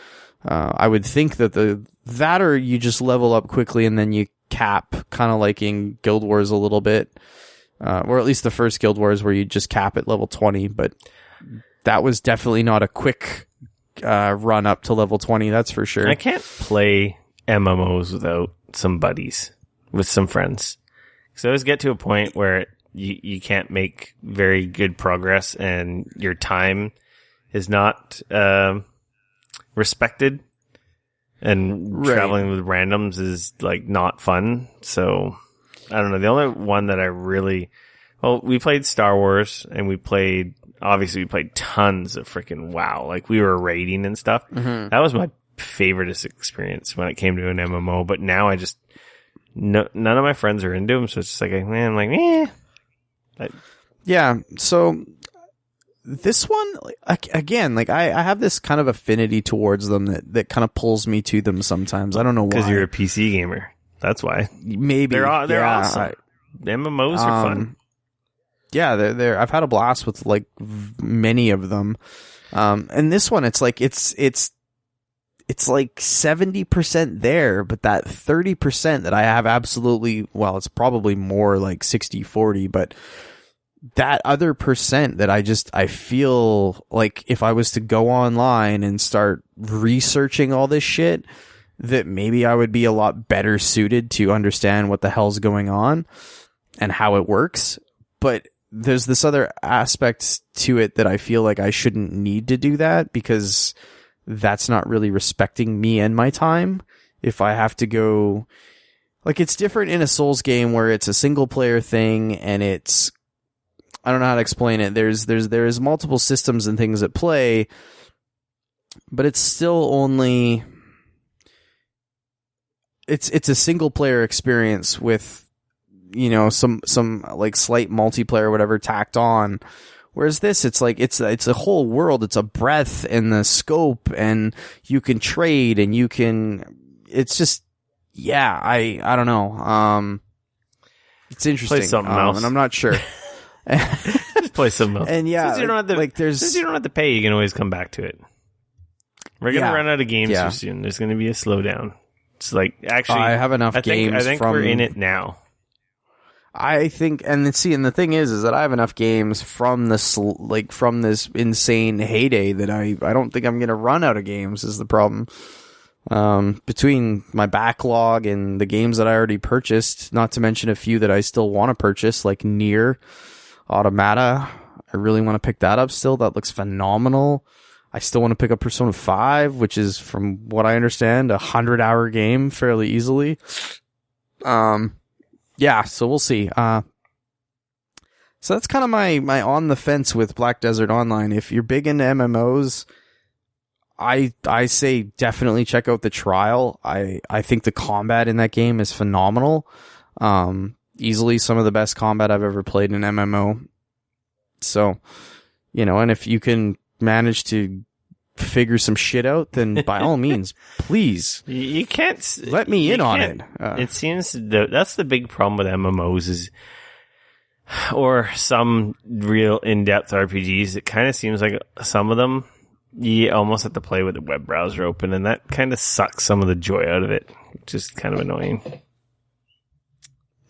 I would think that that or you just level up quickly and then you cap, kind of like in Guild Wars a little bit, or at least the first Guild Wars where you just cap at level 20. But that was definitely not a quick run up to level 20. That's for sure. I can't play MMOs without some buddies, with some friends. So I always get to a point where you can't make very good progress and your time is not respected, and traveling with randoms is like not fun. So I don't know. The only one that I really, we played Star Wars and we played tons of freaking WoW. Like we were raiding and stuff. Mm-hmm. That was my favoriteest experience when it came to an MMO. But now none of my friends are into them. So it's just like, man, I'm like, eh. Yeah. So this one, again, like I have this kind of affinity towards them that kind of pulls me to them sometimes. I don't know why. Because you're a PC gamer. That's why. Maybe. They're awesome. MMOs are fun. Yeah, they're I've had a blast with like many of them. And this one, it's like 70% there, but that 30% that I have absolutely, well, it's probably more like 60-40, but that other percent that I feel like if I was to go online and start researching all this shit, that maybe I would be a lot better suited to understand what the hell's going on and how it works. But there's this other aspect to it that I feel like I shouldn't need to do that, because that's not really respecting me and my time. If I have to go, like, it's different in a Souls game where it's a single player thing and it's, I don't know how to explain it. There's multiple systems and things at play, but it's still only, it's a single player experience with, you know, some like slight multiplayer or whatever tacked on. Whereas this, it's like, it's a whole world. It's a breadth and the scope, and you can trade and you can, it's just, yeah, I don't know. It's interesting. Play something else. And I'm not sure. Just play something else. And yeah, since you don't have to, like since you don't have to pay, you can always come back to it. We're going to run out of games too soon. There's going to be a slowdown. It's like, actually, I have enough games. I think we're in it now. I think, and the thing is that I have enough games from this, from this insane heyday that I don't think I'm going to run out of games is the problem. Between my backlog and the games that I already purchased, not to mention a few that I still want to purchase, like Nier Automata. I really want to pick that up still. That looks phenomenal. I still want to pick up Persona 5, which is, from what I understand, a 100-hour game fairly easily. Yeah, so we'll see. So that's kind of my on the fence with Black Desert Online. If you're big into MMOs, I say definitely check out the trial. I think the combat in that game is phenomenal. Easily some of the best combat I've ever played in an MMO. So, you know, and if you can manage to figure some shit out, then by all means, please. You can't let me in on it. It seems that's the big problem with MMOs or some real in-depth RPGs. It kind of seems like some of them you almost have to play with the web browser open, and that kind of sucks some of the joy out of it, which is kind of annoying.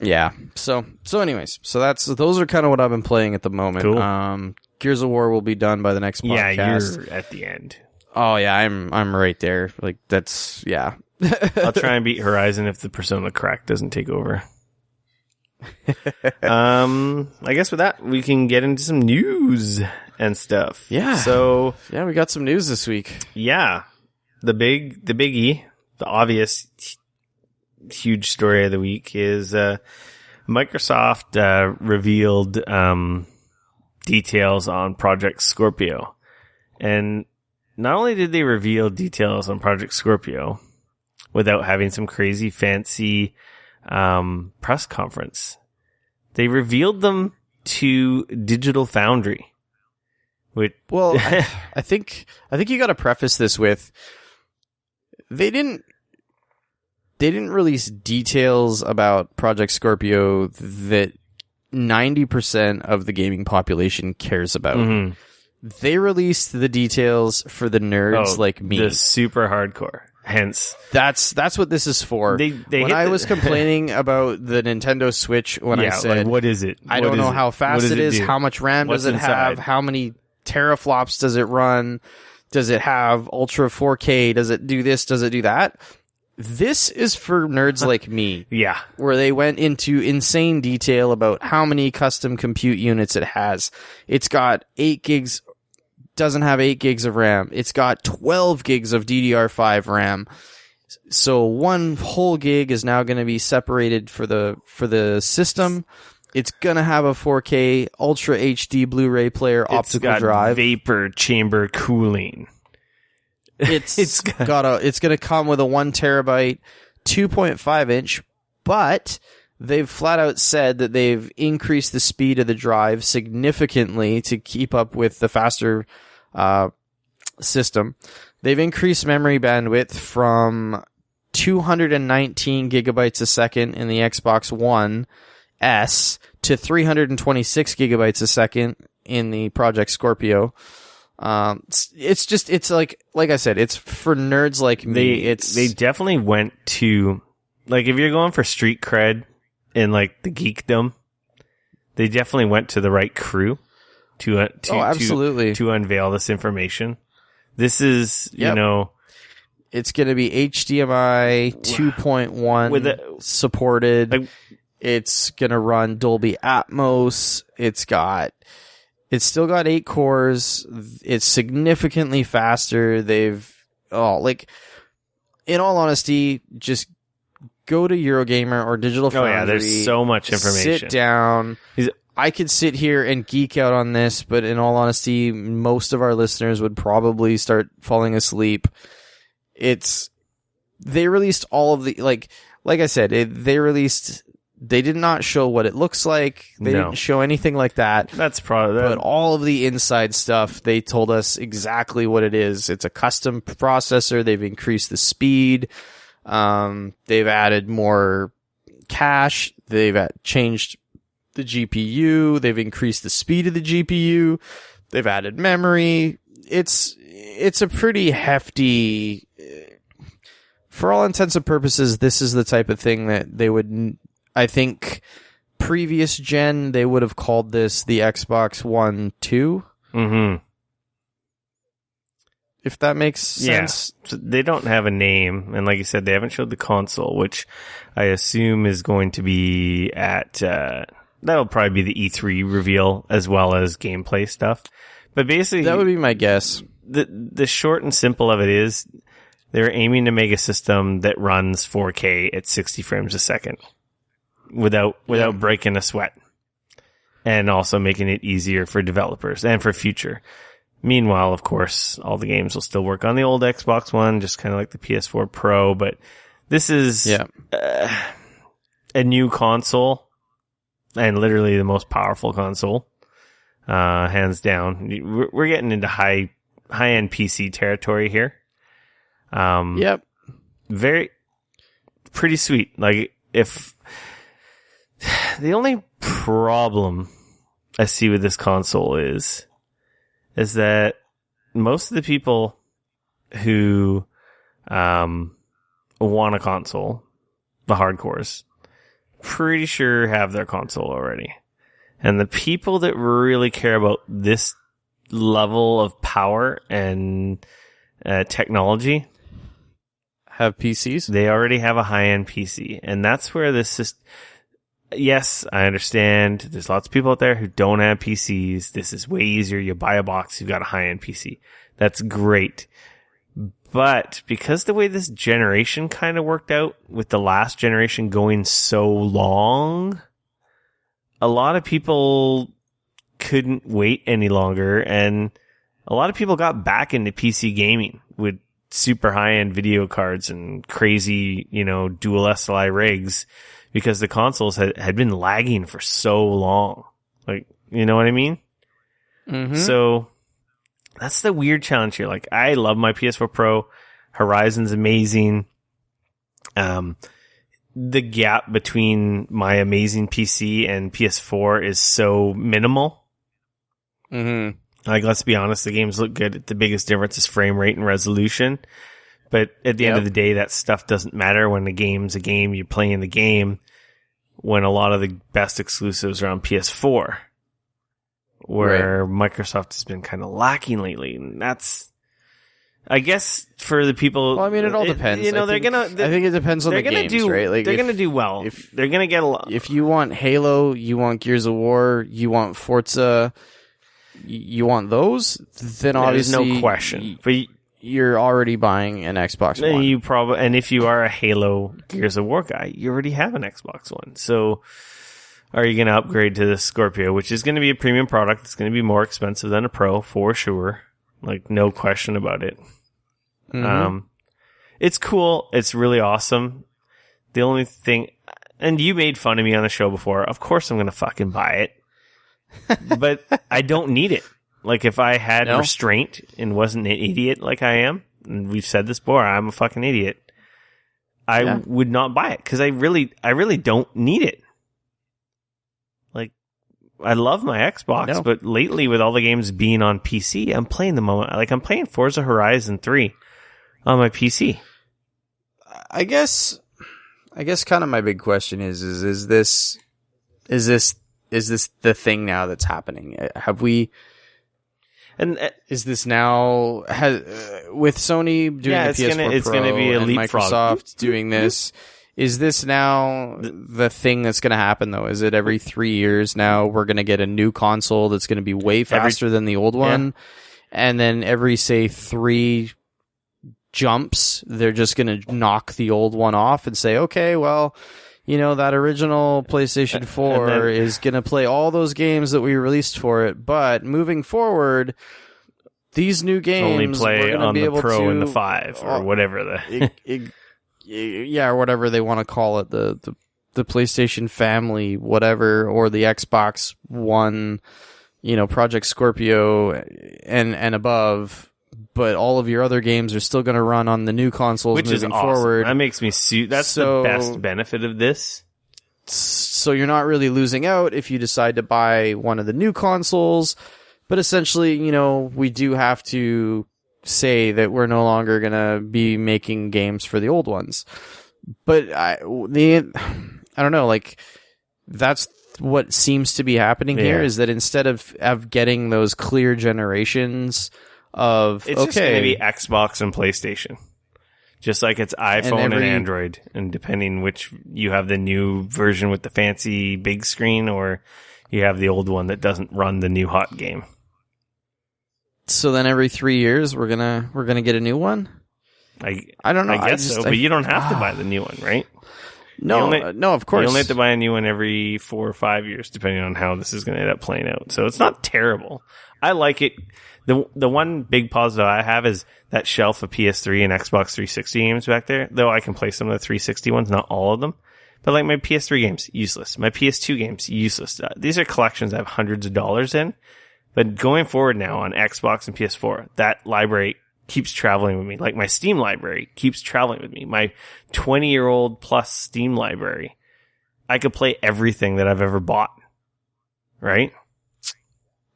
Yeah. So anyways, those are kind of what I've been playing at the moment. Cool. Gears of War will be done by the next podcast. Yeah, you're at the end. Oh yeah, I'm right there. Like that's, yeah. I'll try and beat Horizon if the Persona crack doesn't take over. I guess with that we can get into some news and stuff. Yeah. So yeah, we got some news this week. Yeah. The biggie, the obvious huge story of the week is Microsoft revealed details on Project Scorpio. And not only did they reveal details on Project Scorpio without having some crazy fancy press conference, they revealed them to Digital Foundry. Well, I think you got to preface this with they didn't release details about Project Scorpio that 90% of the gaming population cares about. Mm-hmm. They released the details for the nerds like me. The super hardcore. Hence, that's what this is for. When I was complaining about the Nintendo Switch, I said, like, what is it? I don't know how fast it is. How much RAM does it have? How many teraflops does it run? Does it have Ultra 4K? Does it do this? Does it do that? This is for nerds like me. Yeah. Where they went into insane detail about how many custom compute units it has. It's got 8 gigs, doesn't have 8 gigs of RAM. It's got 12 gigs of DDR5 RAM. So 1 whole gig is now going to be separated for the system. It's going to have a 4K Ultra HD Blu-ray player optical drive. Vapor chamber cooling. It's going to come with a 1 terabyte 2.5 inch, but they've flat out said that they've increased the speed of the drive significantly to keep up with the faster system. They've increased memory bandwidth from 219 gigabytes a second in the Xbox One S to 326 gigabytes a second in the Project Scorpio. It's like I said, it's for nerds like me. They definitely went to, like, if you're going for street cred in like the geekdom, they definitely went to the right crew to absolutely to unveil this information. This is, you know, it's going to be HDMI 2.1 supported. It's going to run Dolby Atmos. It's still got 8 cores. It's significantly faster. In all honesty, just go to Eurogamer or Digital Foundry. Oh yeah, there's so much information. Sit down. I could sit here and geek out on this, but in all honesty, most of our listeners would probably start falling asleep. They released all of the, like I said, they did not show what it looks like. They didn't show anything like that. That's probably But all of the inside stuff, they told us exactly what it is. It's a custom processor. They've increased the speed. They've added more cache. They've changed the GPU. They've increased the speed of the GPU. They've added memory. It's a pretty hefty, for all intents and purposes, this is the type of thing that they would, I think, previous gen, they would have called this the Xbox One 2. Mm-hmm. If that makes sense. Yeah. So they don't have a name, and like you said, they haven't showed the console, which I assume is going to be at, that'll probably be the E3 reveal as well as gameplay stuff. But basically, that would be my guess. The short and simple of it is they're aiming to make a system that runs 4K at 60 frames a second without breaking a sweat, and also making it easier for developers and for future. Meanwhile, of course, all the games will still work on the old Xbox One, just kind of like the PS4 Pro, but this is a new console, and literally the most powerful console, hands down. We're getting into high-end PC territory here. Pretty sweet. Like, if the only problem I see with this console is that most of the people who want a console, the hardcores, pretty sure have their console already. And the people that really care about this level of power and technology have PCs. They already have a high-end PC. And that's where this is. Yes, I understand. There's lots of people out there who don't have PCs. This is way easier. You buy a box, you've got a high-end PC. That's great. But because the way this generation kind of worked out, with the last generation going so long, a lot of people couldn't wait any longer, and a lot of people got back into PC gaming with super high-end video cards and crazy, dual SLI rigs because the consoles had been lagging for so long. Like, you know what I mean? Mm-hmm. So that's the weird challenge here. Like, I love my PS4 Pro. Horizon's amazing. The gap between my amazing PC and PS4 is so minimal. Mm-hmm. Like, let's be honest, the games look good. The biggest difference is frame rate and resolution. But at the end of the day, that stuff doesn't matter. When the game's a game, you're playing the game. When a lot of the best exclusives are on PS4, where Microsoft has been kind of lacking lately. And that's, I guess, for the people... Well, I mean, it all depends. I think it depends on the games, right? Like, they're going to do well. They're going to get a lot. If you want Halo, you want Gears of War, you want Forza... You want those? Then obviously, there's no question. But you're already buying an Xbox One. And if you are a Halo Gears of War guy, you already have an Xbox One. So, are you going to upgrade to the Scorpio, which is going to be a premium product? It's going to be more expensive than a Pro for sure. Like, no question about it. Mm-hmm. It's cool. It's really awesome. The only thing, and you made fun of me on the show before. Of course, I'm going to fucking buy it. But I don't need it. Like, if I had restraint and wasn't an idiot like I am, and we've said this before, I'm a fucking idiot, I would not buy it because I really don't need it. Like, I love my Xbox, but lately with all the games being on PC, I'm playing them on, like, I'm playing Forza Horizon 3 on my PC. I guess kind of my big question is this the thing now that's happening? Have we, and is this now with Sony doing the PS4 Pro gonna be a and leapfrog. Microsoft doing this? Is this now the thing that's going to happen though? Is it every 3 years now we're going to get a new console that's going to be way faster than the old one? And then every, say, 3 jumps, they're just going to knock the old one off and say, okay, well, that original PlayStation 4 is going to play all those games that we released for it, but moving forward, these new games only play on the Pro and the 5 or whatever or whatever they want to call it, the PlayStation family, whatever, or the Xbox One, Project Scorpio and above. But all of your other games are still going to run on the new consoles moving forward. That makes me that's the best benefit of this. So you're not really losing out if you decide to buy one of the new consoles. But essentially, we do have to say that we're no longer going to be making games for the old ones. But I don't know, like, that's what seems to be happening here, is that instead of getting those clear generations of, it's just going to be Xbox and PlayStation, just like it's iPhone and Android, and depending which you have, the new version with the fancy big screen, or you have the old one that doesn't run the new hot game. So then every 3 years we're gonna get a new one. I don't know. I guess so, but you don't have to buy the new one, right? No, of course. You only have to buy a new one every 4 or 5 years, depending on how this is going to end up playing out. So it's not terrible. I like it. The one big positive I have is that shelf of PS3 and Xbox 360 games back there, though I can play some of the 360 ones, not all of them. But like my PS3 games, useless. My PS2 games, useless. These are collections I have hundreds of dollars in. But going forward now on Xbox and PS4, that library keeps traveling with me. Like my Steam library keeps traveling with me. My 20-year-old plus Steam library, I could play everything that I've ever bought. Right?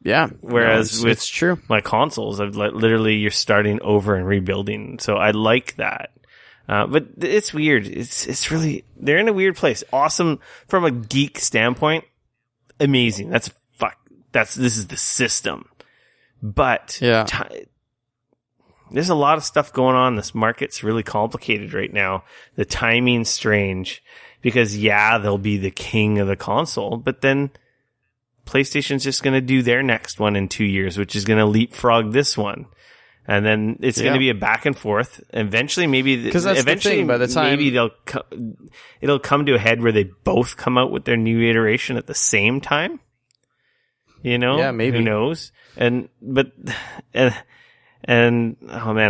Yeah. Whereas with it's true. My consoles, I've literally, you're starting over and rebuilding. So I like that. But it's weird. It's really, they're in a weird place. Awesome from a geek standpoint. Amazing. This is the system. But there's a lot of stuff going on. This market's really complicated right now. The timing's strange because they'll be the king of the console, but then PlayStation's just going to do their next one in 2 years, which is going to leapfrog this one. And then it's going to be a back and forth. Eventually, by the time maybe it'll come to a head where they both come out with their new iteration at the same time. You know? Yeah, maybe. Who knows? And oh man,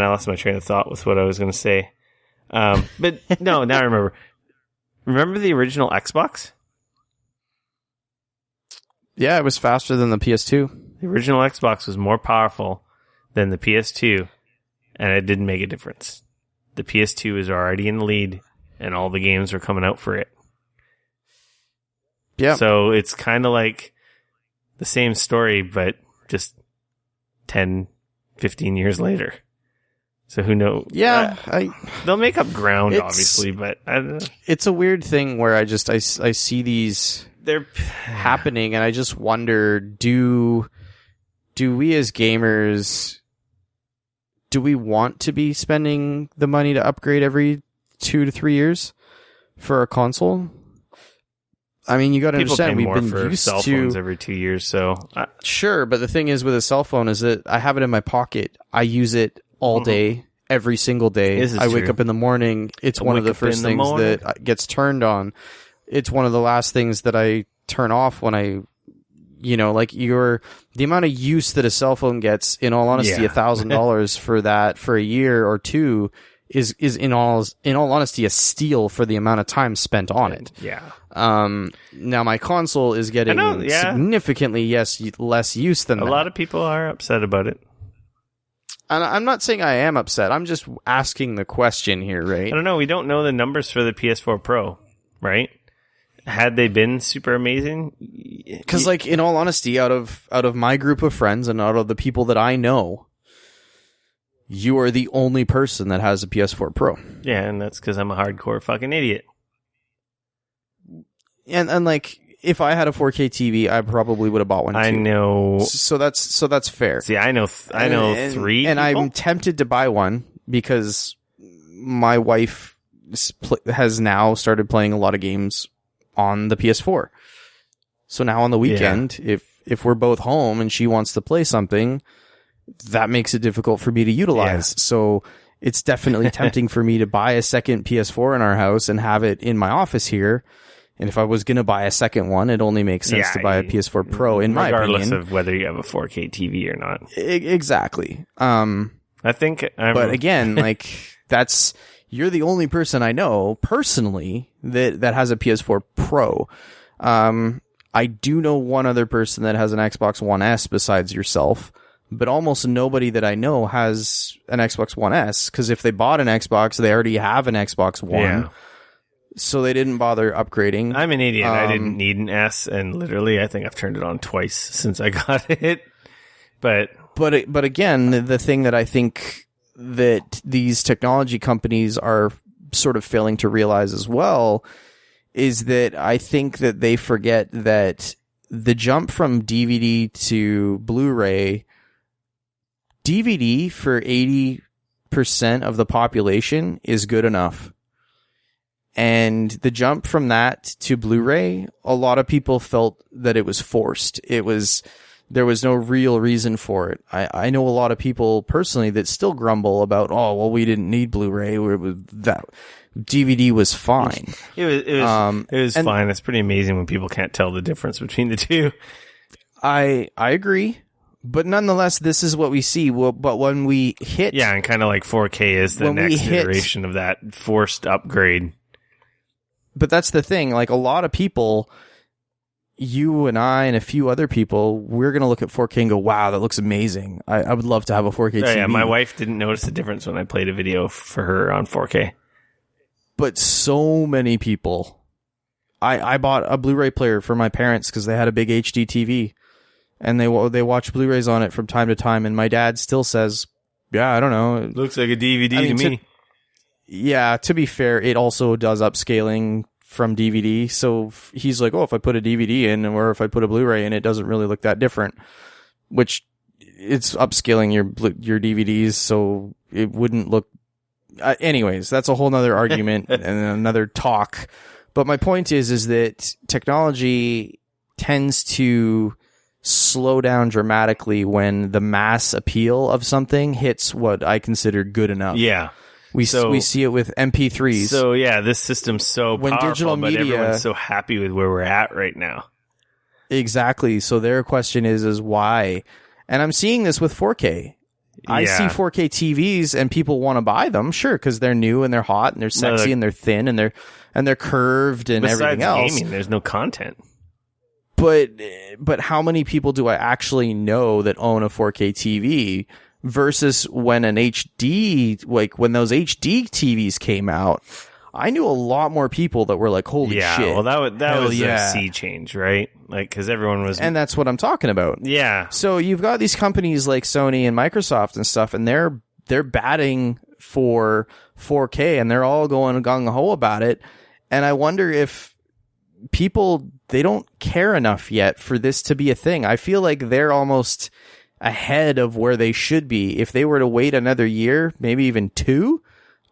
I lost my train of thought with what I was going to say. But no, now I remember. Remember the original Xbox? Yeah, it was faster than the PS2. The original Xbox was more powerful than the PS2, and it didn't make a difference. The PS2 is already in the lead, and all the games are coming out for it. Yeah. So it's kind of like the same story, but just 10, 15 years later. So who knows? Yeah, they'll make up ground, obviously, but I don't know. It's a weird thing where I see these happening, and I just wonder: do we as gamers, do we want to be spending the money to upgrade every 2 to 3 years for a console? I mean, you got to understand, we've been used cell phones every 2 years, so sure. But the thing is, with a cell phone, is that I have it in my pocket. I use it all day, every single day. I wake up in the morning. It's one of the first things that gets turned on. It's one of the last things that I turn off when I, like the amount of use that a cell phone gets. In all honesty, $1,000 for that for a year or two is in all honesty a steal for the amount of time spent on it. Yeah. Now my console is getting significantly less use than that. A lot of people are upset about it. And I'm not saying I am upset. I'm just asking the question here, right? I don't know. We don't know the numbers for the PS4 Pro, right? Had they been super amazing? Because, in all honesty, out of my group of friends and out of the people that I know, you are the only person that has a PS4 Pro. Yeah, and that's because I'm a hardcore fucking idiot. And if I had a 4K TV, I probably would have bought one too. I know. So that's fair. See, I know three and people? I'm tempted to buy one because my wife has now started playing a lot of games on the PS4. So now on the weekend, if we're both home and she wants to play something, that makes it difficult for me to utilize. Yeah. So it's definitely tempting for me to buy a second PS4 in our house and have it in my office here. And if I was going to buy a second one, it only makes sense to buy a PS4 Pro, in my opinion. Regardless of whether you have a 4K TV or not. Exactly. I think... but again, you're the only person I know, personally, that has a PS4 Pro. I do know one other person that has an Xbox One S besides yourself, but almost nobody that I know has an Xbox One S, because if they bought an Xbox, they already have an Xbox One. Yeah. So they didn't bother upgrading. I'm an idiot. I didn't need an S, and literally, I think I've turned it on twice since I got it. But again, the thing that I think that these technology companies are sort of failing to realize as well is that I think that they forget that the jump from DVD to Blu-ray, DVD for 80% of the population is good enough. And the jump from that to Blu-ray, a lot of people felt that it was forced. There was no real reason for it. I know a lot of people personally that still grumble about, we didn't need Blu-ray. That DVD was fine. It was fine. It's pretty amazing when people can't tell the difference between the two. I agree. But nonetheless, this is what we see. But when we hit... Yeah, and kind of like 4K is the next iteration of that forced upgrade. But that's the thing. A lot of people, you and I and a few other people, we're going to look at 4K and go, wow, that looks amazing. I would love to have a 4K TV. Yeah, my wife didn't notice the difference when I played a video for her on 4K. But so many people... I bought a Blu-ray player for my parents because they had a big HD TV. And they watch Blu-rays on it from time to time. And my dad still says, yeah, I don't know. It looks like a DVD to me. Yeah, to be fair, it also does upscaling from DVD. So he's like, if I put a DVD in or if I put a Blu-ray in, it doesn't really look that different. Which it's upscaling your DVDs, so it wouldn't look... anyways, that's a whole nother argument and another talk. But my point is that technology tends to slow down dramatically when the mass appeal of something hits what I consider good enough. Yeah. We see it with MP3s. So yeah, this system's so when powerful, digital media, but everyone's so happy with where we're at right now. Exactly. So their question is why? And I'm seeing this with 4K. I see 4K TVs and people want to buy them, sure, because they're new and they're hot and they're sexy and they're thin and they're curved and everything else. Gaming, there's no content. But how many people do I actually know that own a 4K TV versus when an HD, like when those HD TVs came out? I knew a lot more people that were like, holy shit. Well, that was a sea change, right? Like, because everyone was... And that's what I'm talking about. Yeah. So you've got these companies like Sony and Microsoft and stuff, and they're batting for 4K, and they're all going gung-ho about it. And I wonder if people, they don't care enough yet for this to be a thing. I feel like they're almost ahead of where they should be. If they were to wait another year, maybe even 2...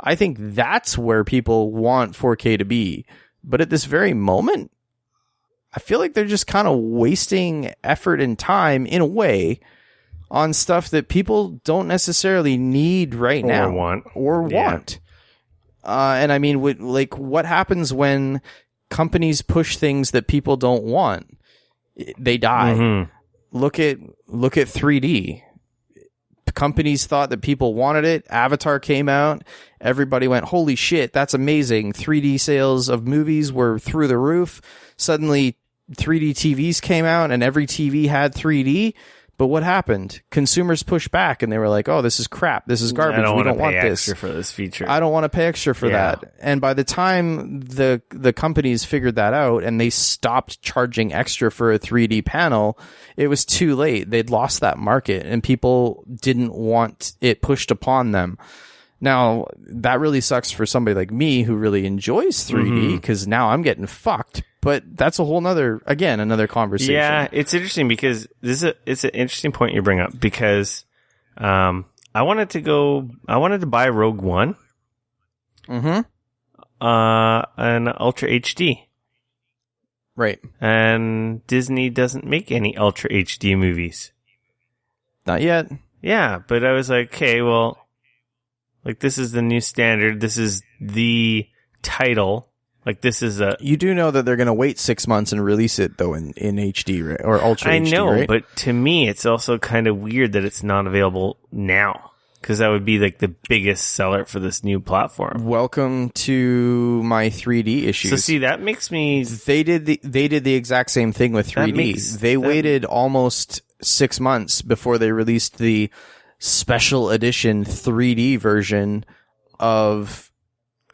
I think that's where people want 4K to be. But at this very moment, I feel like they're just kind of wasting effort and time in a way on stuff that people don't necessarily need right now or want. And I mean, what happens when companies push things that people don't want? They die. Mm-hmm. Look at 3D. Companies thought that people wanted it. Avatar came out. Everybody went, holy shit, that's amazing. 3D sales of movies were through the roof. Suddenly, 3D TVs came out and every TV had 3D. But what happened? Consumers pushed back and they were like, oh, this is crap. This is garbage. We don't want this. For this feature. I don't want to pay extra for that. And by the time the companies figured that out and they stopped charging extra for a 3D panel, it was too late. They'd lost that market and people didn't want it pushed upon them. Now, that really sucks for somebody like me who really enjoys 3D because now I'm getting fucked. But that's a whole nother conversation. Yeah, it's interesting because it's an interesting point you bring up because I wanted to buy Rogue One. An Ultra HD. Right. And Disney doesn't make any Ultra HD movies. Not yet. Yeah, but I was like, okay, well, like this is the new standard. This is the title. Like this is You do know that they're going to wait 6 months and release it though in HD, right? Or Ultra HD, I know, right? But to me, it's also kind of weird that it's not available now because that would be like the biggest seller for this new platform. Welcome to my 3D issues. So see, that makes me. They did the exact same thing with 3D. They waited almost 6 months before they released the special edition 3D version of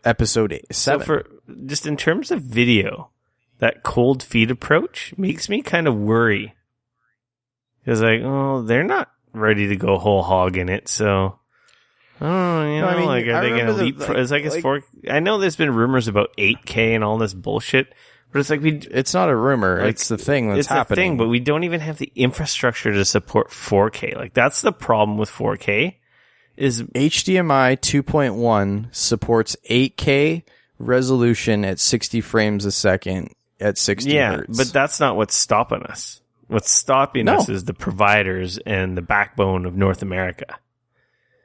episode 7. So for just in terms of video, that cold feet approach makes me kind of worry. Because like, oh, they're not ready to go whole hog in it, so are they going to leap? It's like it's 4. I know there's been rumors about 8K and all this bullshit, but it's like it's not a rumor. Like, it's the thing that's happening. It's the thing, but we don't even have the infrastructure to support 4K. Like that's the problem with 4K. Is HDMI 2.1 supports 8K resolution at 60 frames a second at 60 hertz. But that's not what's stopping us. What's stopping us is the providers and the backbone of North America.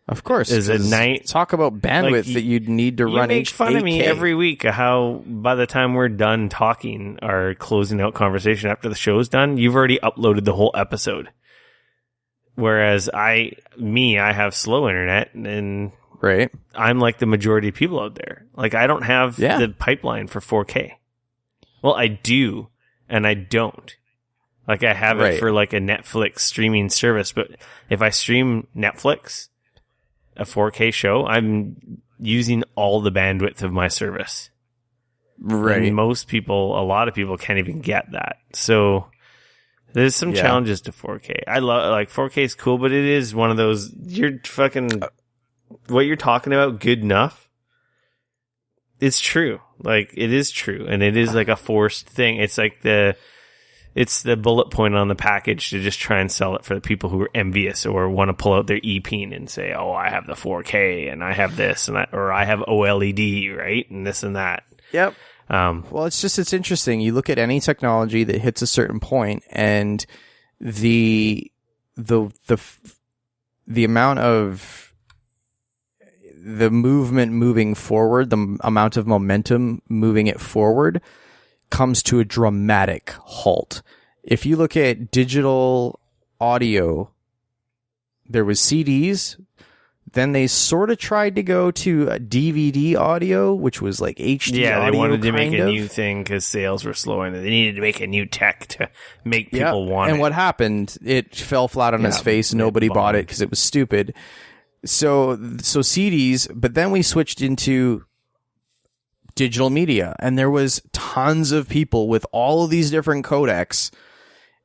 Of course. Talk about bandwidth that you'd need to run 8K. You make fun of me every week how by the time we're done talking or closing out conversation after the show's done, you've already uploaded the whole episode. Whereas I have slow internet and right. I'm like the majority of people out there. Like I don't have the pipeline for 4K. Well, I do and I don't. Like I have it for like a Netflix streaming service, but if I stream Netflix, a 4K show, I'm using all the bandwidth of my service. Right. And a lot of people can't even get that. So there's some challenges to 4K. I love 4K is cool, but it is one of those what you're talking about good enough. It's true. Like it is true, and it is like a forced thing. It's like it's the bullet point on the package to just try and sell it for the people who are envious or want to pull out their e-peen and say, "Oh, I have the 4K and I have this and that, or I have OLED, right, and this and that." Yep. Well, it's interesting. You look at any technology that hits a certain point and the amount of the movement moving forward, the amount of momentum moving it forward comes to a dramatic halt. if you look at digital audio, there was CDs. Then they sort of tried to go to DVD audio, which was like HD Yeah, audio. they wanted to make kind a of. new thing because sales were slowing. They needed to make a new tech to make people want it. And what happened? It fell flat on its face. Nobody bought it because it was stupid. So CDs, but then we switched into digital media, and there was tons of people with all of these different codecs.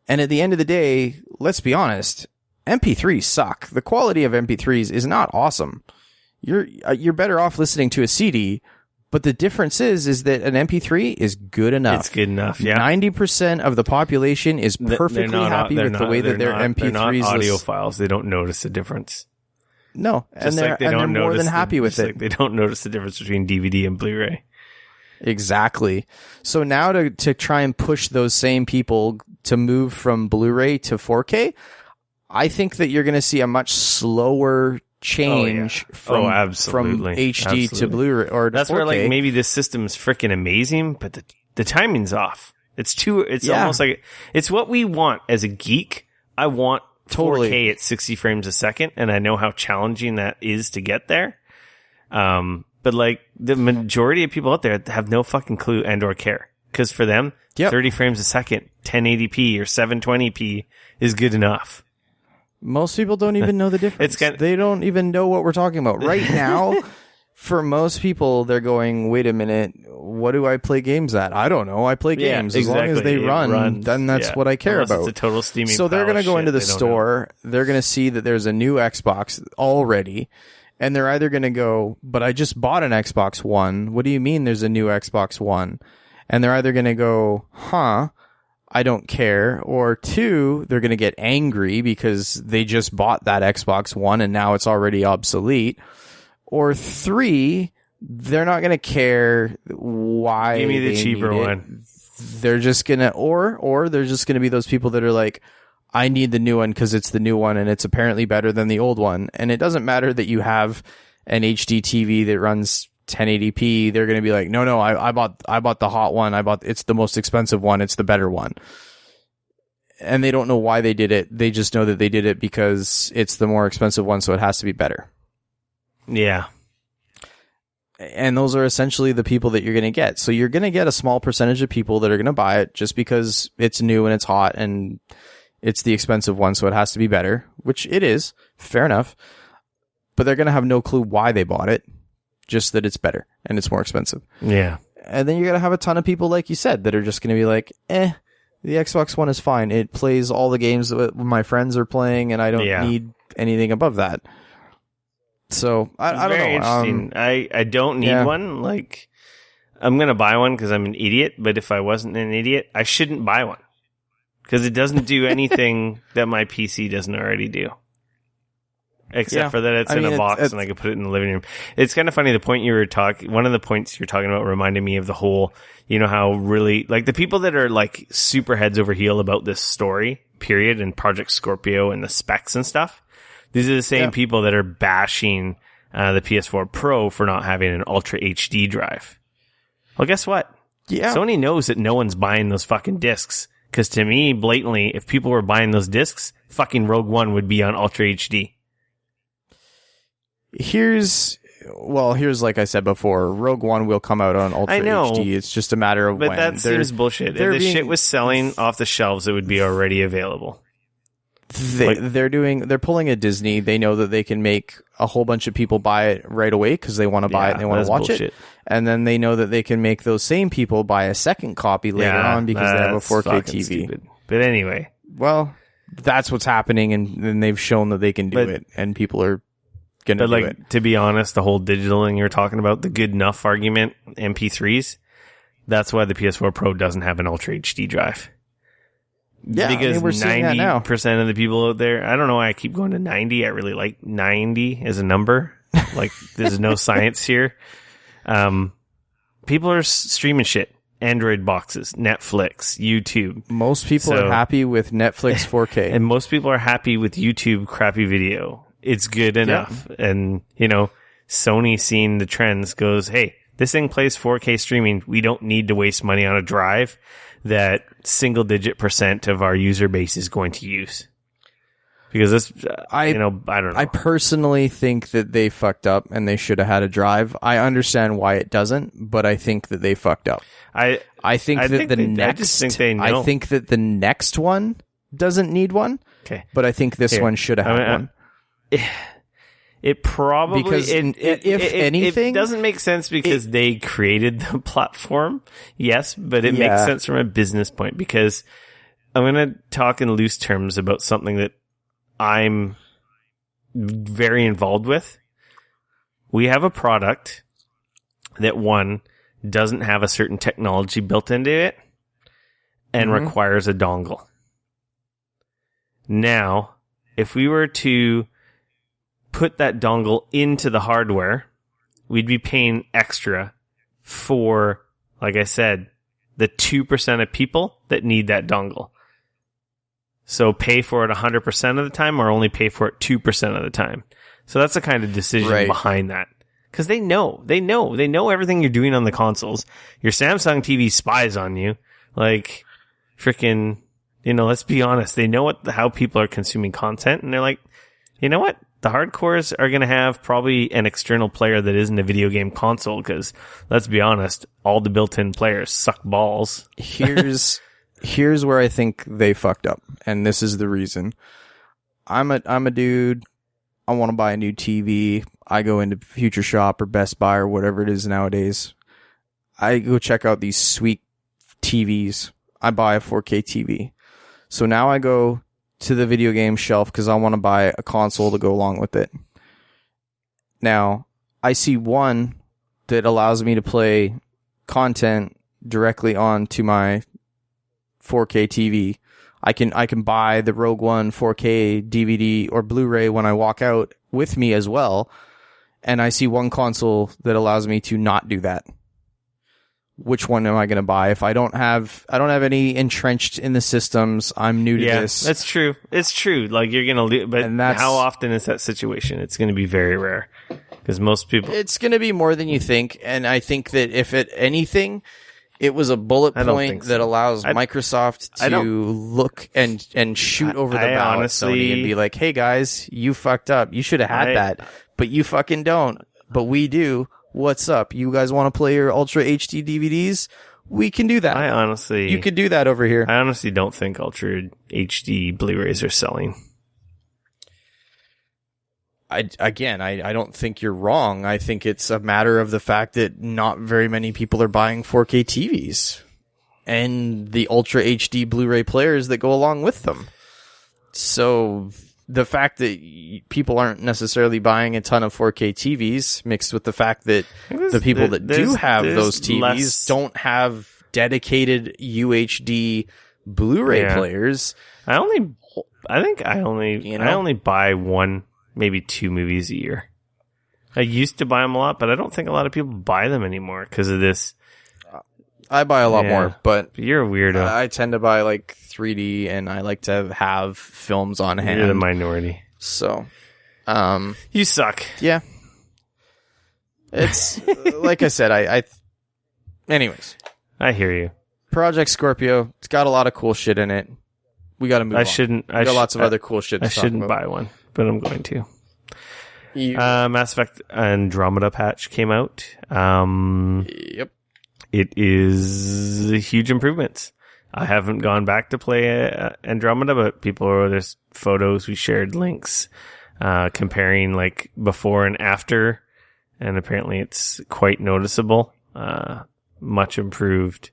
And at the end of the day, let's be honest, MP3s suck. The quality of MP3s is not awesome. You're better off listening to a CD, but the difference is that an MP3 is good enough. It's good enough, yeah. 90% of the population is perfectly happy with the way that their MP3s They're not audiophiles. They don't notice the difference. No, and they're more than happy with it. Like they don't notice the difference between DVD and Blu-ray. Exactly. So now to try and push those same people to move from Blu-ray to 4K, I think that you're going to see a much slower change from HD to Blu-ray or to that's 4K. where like maybe this system is freaking amazing, but the timing's off. It's almost like it's what we want as a geek. I want 4K at 60 frames a second, and I know how challenging that is to get there. But like the majority of people out there have no fucking clue and or care, because for them, 30 frames a second, 1080p or 720p is good enough. Most people don't even know the difference. They don't even know what we're talking about right now. For most people, they're going, wait a minute, what do I play games at? I don't know. I play games. Exactly. As long as they run, then that's what I care about. It's a total steaming so they're going to go into the store. They're going to see that there's a new Xbox already. And they're either going to go, but I just bought an Xbox One. What do you mean there's a new Xbox One? And they're either going to go, I don't care. Or two, they're going to get angry because they just bought that Xbox One and now it's already obsolete. Or three, they're not going to care why. Give me the cheaper one. They're just going to, or they're just going to be those people that are like, I need the new one because it's the new one and it's apparently better than the old one. And it doesn't matter that you have an HD TV that runs 1080p. They're going to be like, no, I bought the hot one. It's the most expensive one. It's the better one. And they don't know why they did it. They just know that they did it because it's the more expensive one, so it has to be better. Yeah. And those are essentially the people that you're going to get. So you're going to get a small percentage of people that are going to buy it just because it's new and it's hot and it's the expensive one, so it has to be better, which it is. Fair enough. But they're going to have no clue why they bought it, just that it's better and it's more expensive. Yeah. And then you're going to have a ton of people, like you said, that are just going to be like, the Xbox One is fine. It plays all the games that my friends are playing, and I don't need anything above that. So, I don't know. Interesting. I don't need one. Like, I'm going to buy one because I'm an idiot, but if I wasn't an idiot, I shouldn't buy one. Because it doesn't do anything that my PC doesn't already do. Except for that it's in a box and I can put it in the living room. It's kind of funny, one of the points you're talking about reminded me of the whole, how really, like the people that are like super heads over heel about this story, period, and Project Scorpio and the specs and stuff. These are the same people that are bashing the PS4 Pro for not having an Ultra HD drive. Well, guess what? Yeah. Sony knows that no one's buying those fucking discs. Because to me, blatantly, if people were buying those discs, fucking Rogue One would be on Ultra HD. Here's like I said before, Rogue One will come out on Ultra HD. It's just a matter of when. But that seems bullshit. If the shit was selling off the shelves, it would be already available. They're pulling a Disney. They know that they can make a whole bunch of people buy it right away because they want to buy it and they want to watch it. And then they know that they can make those same people buy a second copy later on because they have a 4K TV. Stupid. But anyway. Well, that's what's happening, and they've shown that they can do it, and people are going to do it. To be honest, the whole digital thing you're talking about, the good enough argument, MP3s, that's why the PS4 Pro doesn't have an Ultra HD drive. Yeah, because we're 90% of the people out there, I don't know why I keep going to 90. I really like 90 as a number. Like, there's no science here. People are streaming shit. Android boxes, Netflix, YouTube. Most people are happy with Netflix 4K. And most people are happy with YouTube crappy video. It's good enough. And, Sony seeing the trends goes, hey, This thing plays 4K streaming. We don't need to waste money on a drive that single-digit % of our user base is going to use. Because this, I don't know. I personally think that they fucked up and they should have had a drive. I understand why it doesn't, but I think that they fucked up. I think that the next one doesn't need one. Okay. But I think this one should have had one. It probably, because if anything, it doesn't make sense because they created the platform. Yes, but it makes sense from a business point, because I'm going to talk in loose terms about something that I'm very involved with. We have a product that, one, doesn't have a certain technology built into it and requires a dongle. Now, if we were to put that dongle into the hardware, we'd be paying extra for, like I said, the 2% of people that need that dongle. So pay for it 100% of the time, or only pay for it 2% of the time. So that's the kind of decision behind that. Because they know everything you're doing on the consoles. Your Samsung TV spies on you. Like, freaking, let's be honest. They know how people are consuming content, and they're like, you know what? The hardcores are going to have probably an external player that isn't a video game console, because, let's be honest, all the built-in players suck balls. Here's where I think they fucked up, and this is the reason. I'm a dude. I want to buy a new TV. I go into Future Shop or Best Buy or whatever it is nowadays. I go check out these sweet TVs. I buy a 4K TV. So now I go to the video game shelf because I want to buy a console to go along with it. Now, I see one that allows me to play content directly onto my 4K TV. I can buy the Rogue One 4K DVD or Blu-ray when I walk out with me as well. And I see one console that allows me to not do that. Which one am I going to buy? If I don't have any entrenched in the systems, I'm new to this. That's true. It's true. Like, you're going to, but how often is that situation? It's going to be very rare, because most people. It's going to be more than you think, and I think that if anything, it was a bullet point that allows Microsoft to look and shoot over the bow at Sony and be like, "Hey guys, you fucked up. You should have had that, but you fucking don't. But we do. What's up? You guys want to play your Ultra HD DVDs? We can do that. You could do that over here." I honestly don't think Ultra HD Blu-rays are selling. I don't think you're wrong. I think it's a matter of the fact that not very many people are buying 4K TVs and the Ultra HD Blu-ray players that go along with them. So the fact that people aren't necessarily buying a ton of 4K TVs, mixed with the fact that the people that do have those TVs don't have dedicated UHD Blu-ray players. I think I only buy one, maybe two movies a year. I used to buy them a lot, but I don't think a lot of people buy them anymore because of this. I buy a lot more, but you're a weirdo. I tend to buy like 3D, and I like to have films on hand. You're the minority. So, you suck. Yeah. It's like I said, anyways. I hear you. Project Scorpio, it's got a lot of cool shit in it. We got to move on. We got lots of other cool shit to talk about. I shouldn't buy one, but I'm going to. Mass Effect Andromeda patch came out. Yep. It is huge improvements. I haven't gone back to play Andromeda, but there's photos, we shared links, comparing like before and after, and apparently it's quite noticeable, much improved.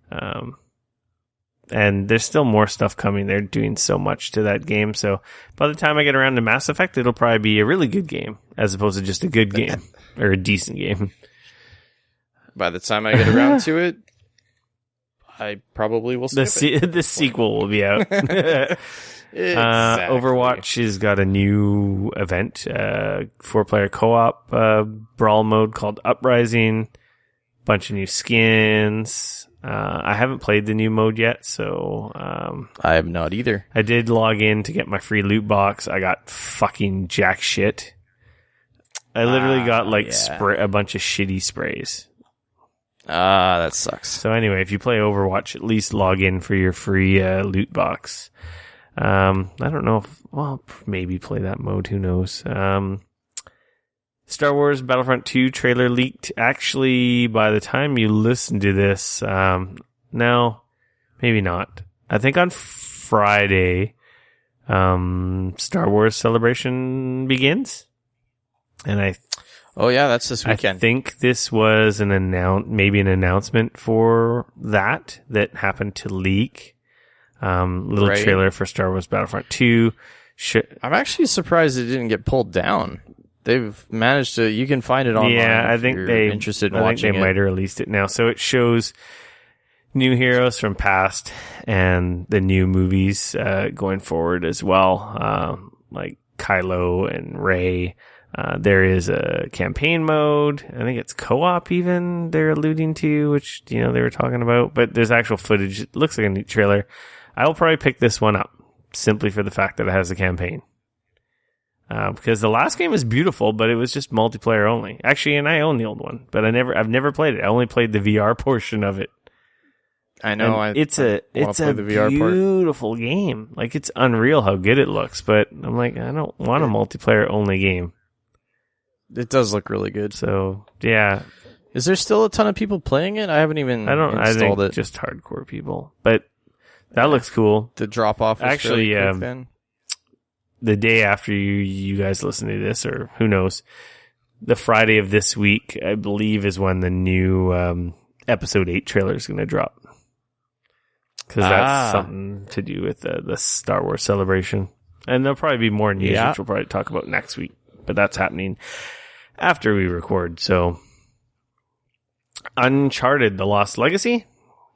And there's still more stuff coming. They're doing so much to that game. So by the time I get around to Mass Effect, it'll probably be a really good game as opposed to just a good game or a decent game. By the time I get around to it, I probably will skip it. The sequel will be out. Exactly. Overwatch has got a new event, 4-player co-op Brawl mode called Uprising. Bunch of new skins. I haven't played the new mode yet, so I have not either. I did log in to get my free loot box. I got fucking jack shit. I literally got a bunch of shitty sprays. That sucks. So anyway, if you play Overwatch, at least log in for your free loot box. I don't know if, well, maybe play that mode. Who knows? Star Wars Battlefront 2 trailer leaked. Actually, by the time you listen to this, no, maybe not. I think on Friday, Star Wars Celebration begins. And oh yeah, that's this weekend. I think this was maybe an announcement for that happened to leak. Little trailer for Star Wars Battlefront 2. I'm actually surprised it didn't get pulled down. They've managed to. You can find it online. Yeah, I think they're interested in watching. watching I think they might have released it now. So it shows new heroes from past and the new movies going forward as well, like Kylo and Rey. There is a campaign mode. I think it's co-op even they're alluding to, which, they were talking about. But there's actual footage. It looks like a neat trailer. I will probably pick this one up simply for the fact that it has a campaign. Because the last game was beautiful, but it was just multiplayer only. Actually, and I own the old one, but I've never played it. I only played the VR portion of it. I know. It's a beautiful game. Like, it's unreal how good it looks, but I'm like, I don't want a multiplayer only game. It does look really good. So, yeah. Is there still a ton of people playing it? I haven't even installed it. Just hardcore people. But that looks cool. The drop off is actually quick, then. The day after you guys listen to this, or who knows, the Friday of this week, I believe, is when the new episode 8 trailer is going to drop. Because that's something to do with the Star Wars Celebration. And there'll probably be more news, which we'll probably talk about next week. But that's happening after we record. So, Uncharted: The Lost Legacy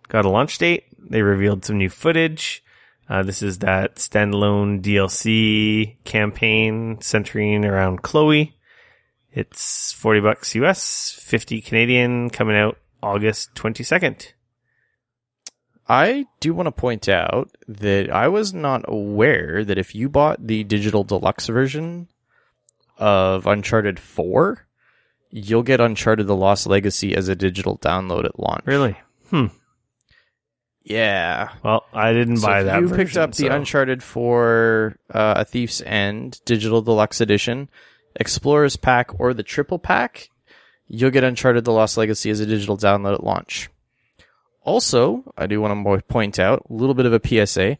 got a launch date. They revealed some new footage. This is that standalone DLC campaign centering around Chloe. It's $40 US, 50 Canadian, coming out August 22nd. I do want to point out that I was not aware that if you bought the digital deluxe version of Uncharted 4, you'll get Uncharted: The Lost Legacy as a digital download at launch. Really? Yeah. Well, I didn't buy that version. You picked up the Uncharted 4 A Thief's End digital deluxe edition, Explorer's Pack, or the triple pack, you'll get Uncharted: The Lost Legacy as a digital download at launch. Also, I do want to point out a little bit of a PSA.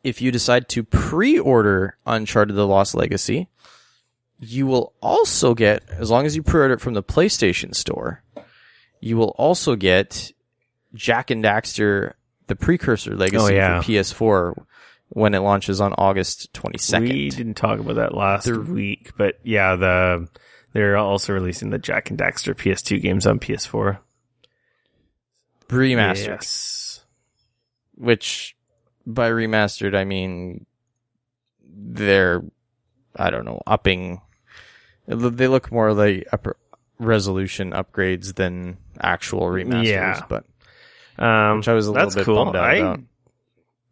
If you decide to pre-order Uncharted: The Lost Legacy, you will also get, as long as you pre-order it from the PlayStation Store, you will also get Jak and Daxter: The Precursor Legacy for PS4 when it launches on August 22nd. We didn't talk about that last week, but yeah, they're also releasing the Jak and Daxter PS2 games on PS4. Remastered. Yes. Which, by remastered, I mean they're, I don't know, upping. They look more like resolution upgrades than actual remasters, but which I was a little bit bummed out about.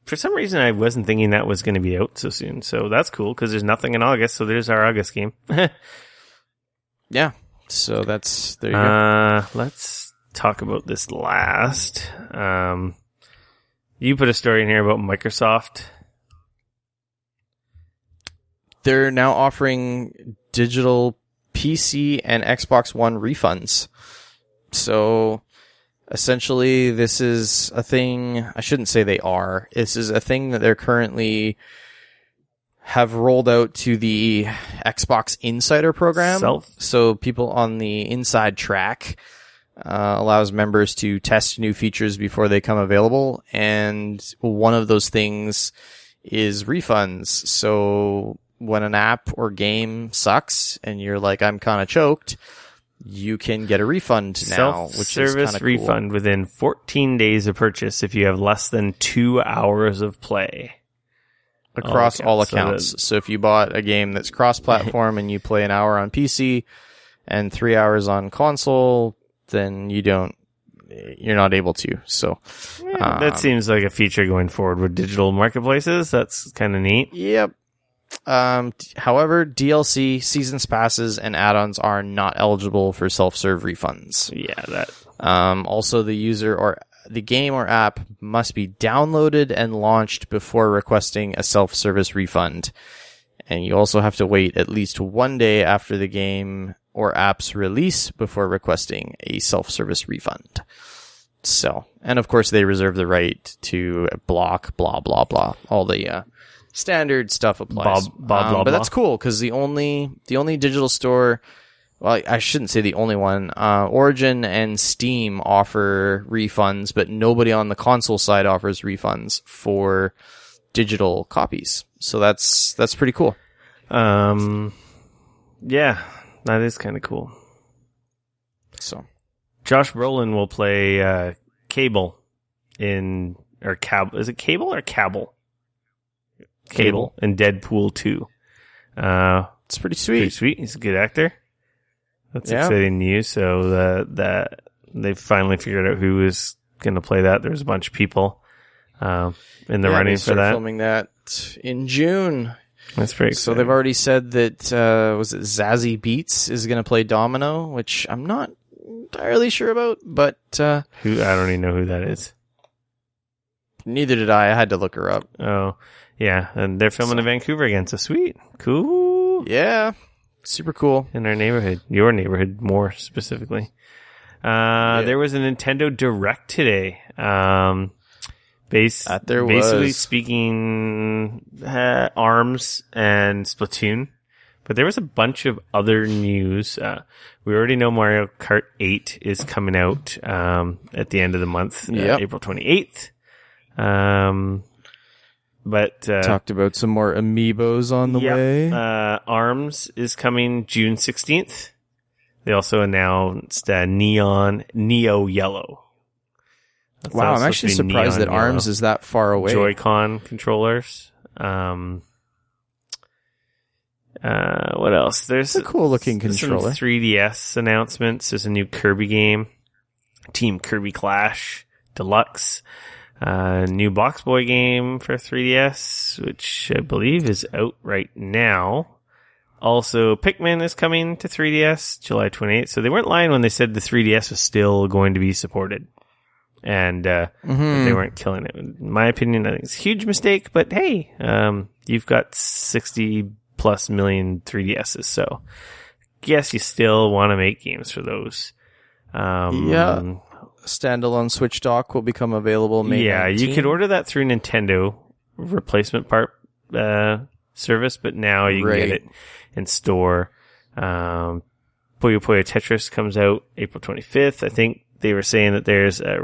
For some reason, I wasn't thinking that was going to be out so soon, so that's cool, because there's nothing in August, so there's our August game. Yeah, so there you go. Let's talk about this last. You put a story in here about Microsoft. They're now offering digital PC and Xbox One refunds. So essentially, this is a thing. I shouldn't say they are. This is a thing that they're currently have rolled out to the Xbox Insider program. So people on the inside track allows members to test new features before they come available. And one of those things is refunds. So when an app or game sucks and you're like, I'm kind of choked, you can get a refund now, which is kind of cool. Refund within 14 days of purchase if you have less than 2 hours of play. Across all accounts. So if you bought a game that's cross-platform and you play an hour on PC and 3 hours on console, then you're not able to. So that seems like a feature going forward with digital marketplaces. That's kind of neat. Yep. However, DLC, seasons passes, and add-ons are not eligible for self-serve refunds. Yeah, that. Also, the user or the game or app must be downloaded and launched before requesting a self-service refund. And you also have to wait at least 1 day after the game or app's release before requesting a self-service refund. So, and of course they reserve the right to block, blah, blah, blah. All the standard stuff applies. Blah, but that's cool because the only digital store, well, I shouldn't say the only one, Origin and Steam offer refunds, but nobody on the console side offers refunds for digital copies. So that's pretty cool. Yeah, that is kind of cool. So Josh Brolin will play Cable in or Cab. Is it Cable or Cabal? Cable in Deadpool 2. It's pretty sweet. Pretty sweet. He's a good actor. That's exciting news. So that they've finally figured out who is going to play that. There's a bunch of people in the running for that. Filming that in June. That's pretty exciting. So they've already said that was it Zazie Beetz is going to play Domino, which I'm not entirely sure about, but who I don't even know who that is. Neither did I. I had to look her up. Oh, yeah, and they're filming in Vancouver again. So sweet, cool. Yeah, super cool. In our neighborhood, your neighborhood more specifically. There was a Nintendo Direct today. Basically speaking, ARMS and Splatoon. But there was a bunch of other news. We already know Mario Kart 8 is coming out at the end of the month, April 28th. But talked about some more Amiibos on the way. ARMS is coming June 16th. They also announced Neo Yellow. Wow, I'm actually surprised that ARMS is that far away. Joy-Con controllers. What else? There's a cool looking controller. Some 3DS announcements. There's a new Kirby game, Team Kirby Clash Deluxe. New Box Boy game for 3DS, which I believe is out right now. Also, Pikmin is coming to 3DS July 28th. So they weren't lying when they said the 3DS was still going to be supported. And they weren't killing it. In my opinion, I think it's a huge mistake. But hey, you've got 60 plus million 3DSs, so guess you still want to make games for those. Standalone Switch dock will become available May 19. You could order that through Nintendo replacement part service, but now you can get it in store. Puyo Puyo Tetris comes out April 25th. I think they were saying that there's a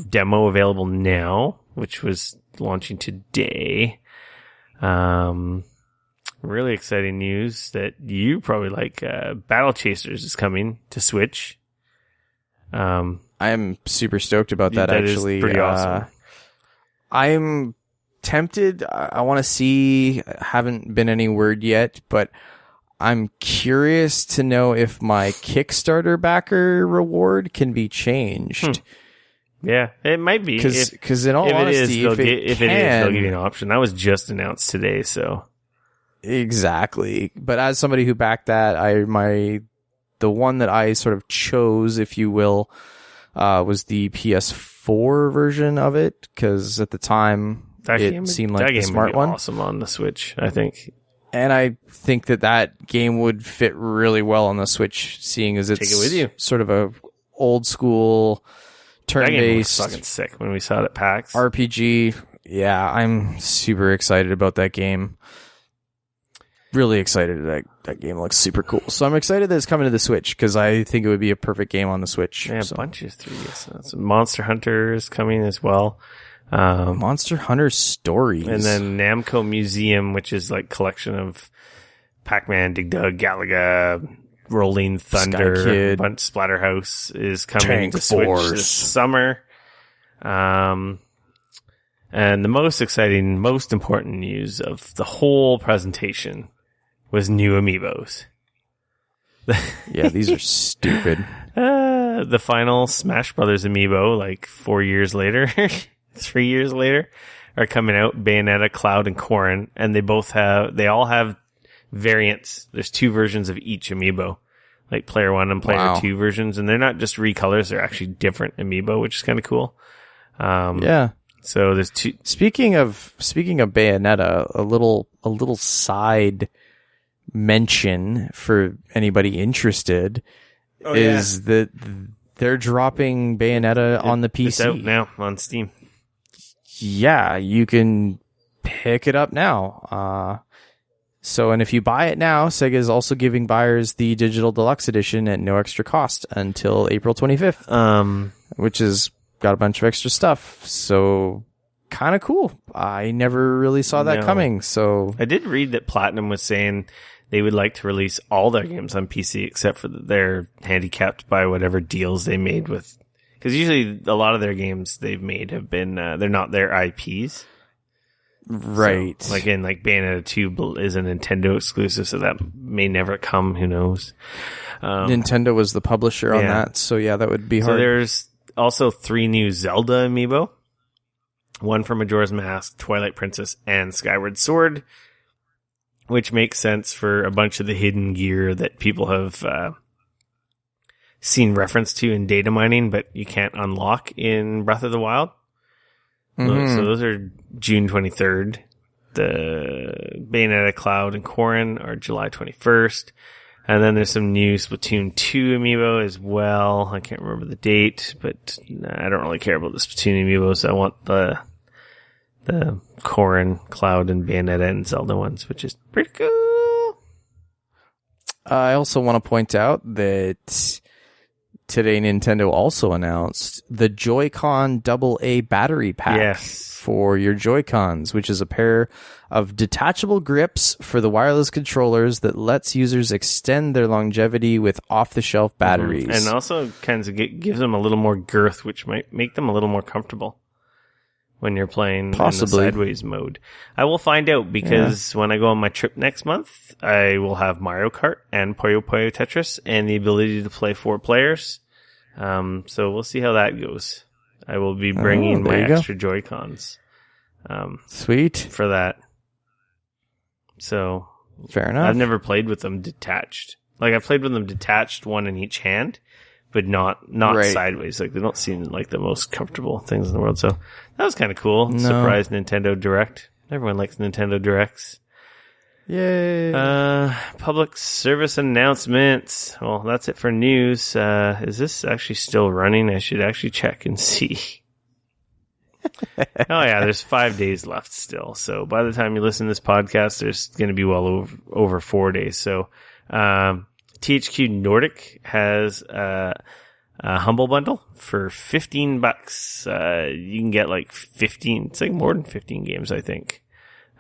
demo available now, which was launching today. Really exciting news that you probably like. Battle Chasers is coming to Switch. I am super stoked about that. Actually, is pretty awesome. I'm tempted. I want to see. Haven't been any word yet, but I'm curious to know if my Kickstarter backer reward can be changed. Yeah, it might be. Because in all honesty, if it is, they'll give you an option. That was just announced today, so. Exactly. But as somebody who backed that, the one that I sort of chose, if you will, was the PS4 version of it, because at the time it seemed like the smart one. Awesome on the Switch, I think. And I think that game would fit really well on the Switch, seeing as it's Take it with you. Sort of a old school turn-based. That game was fucking sick when we saw it at PAX. RPG. Yeah, I'm super excited about that game. Really excited. That game looks super cool. So I'm excited that it's coming to the Switch, because I think it would be a perfect game on the Switch. Yeah, a bunch of 3DS. Monster Hunter is coming as well. Monster Hunter Stories. And then Namco Museum, which is like collection of Pac-Man, Dig Dug, Galaga, Rolling Thunder, Sky Kid, a bunch Splatterhouse is coming Tank to Switch Force this summer. And the most exciting, most important news of the whole presentation was new Amiibos. Yeah, these are stupid. The final Smash Brothers Amiibo, like 4 years later, 3 years later, are coming out, Bayonetta, Cloud, and Corrin, and they all have variants. There's 2 versions of each amiibo, like player 1 and player 2 versions, and they're not just recolors, they're actually different amiibo, which is kind of cool. Yeah. So there's 2. Speaking of Bayonetta, a little side mention for anybody interested is that they're dropping Bayonetta on the PC. It's out now on Steam. Yeah, you can pick it up now. And if you buy it now, Sega is also giving buyers the digital deluxe edition at no extra cost until April 25th, which has got a bunch of extra stuff. So kind of cool. I never really saw that coming. So I did read that Platinum was saying they would like to release all their games on PC except for they're handicapped by whatever deals they made with. Because usually a lot of their games they've made have been, they're not their IPs. Right. So, like Bayonetta 2 is a Nintendo exclusive, so that may never come. Who knows? Nintendo was the publisher on that, so yeah, that would be hard. So there's also 3 new Zelda amiibo. One for Majora's Mask, Twilight Princess, and Skyward Sword, which makes sense for a bunch of the hidden gear that people have seen reference to in data mining, but you can't unlock in Breath of the Wild. Mm-hmm. So those are June 23rd. The Bayonetta, Cloud, and Corrin are July 21st. And then there's some new Splatoon 2 amiibo as well. I can't remember the date, but I don't really care about the Splatoon amiibos. I want the Corrin, Cloud, and Bayonetta and Zelda ones, which is pretty cool. I also want to point out that today Nintendo also announced the Joy-Con AA battery pack for your Joy-Cons, which is a pair of detachable grips for the wireless controllers that lets users extend their longevity with off-the-shelf batteries. And also kind of gives them a little more girth, which might make them a little more comfortable when you're playing in the sideways mode. I will find out because when I go on my trip next month, I will have Mario Kart and Puyo Puyo Tetris and the ability to play 4 players. So we'll see how that goes. I will be bringing my extra Joy-Cons. Sweet. For that. So. Fair enough. I've never played with them detached. Like, I played with them detached, one in each hand, but not sideways. Like, they don't seem like the most comfortable things in the world. So that was kind of cool. No. Surprise Nintendo Direct. Everyone likes Nintendo Directs. Yay. Public service announcements. Well, that's it for news. Is this actually still running? I should actually check and see. Oh yeah, there's 5 days left still. So by the time you listen to this podcast, there's going to be well over 4 days. So, THQ Nordic has, a Humble Bundle for $15. You can get like 15, it's like more than 15 games, I think.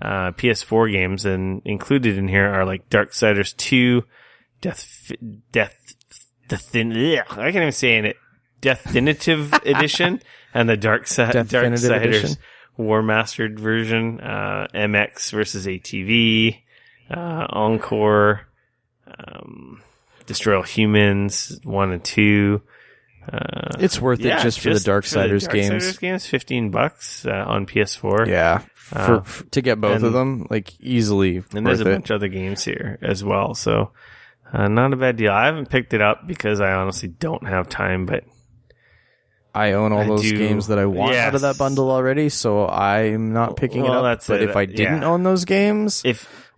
PS4 games, and included in here are like Darksiders 2, I can't even say it, Definitive Edition, and the Darksiders War Mastered version, MX versus ATV, Encore, Destroy All Humans 1 and 2. It's worth it just for the Darksiders games. $15 on PS4. Yeah, to get both of them, like easily. And there's a bunch of other games here as well, so not a bad deal. I haven't picked it up because I honestly don't have time, but I own all those games that I want out of that bundle already, so I'm not picking it up. But if I didn't own those games,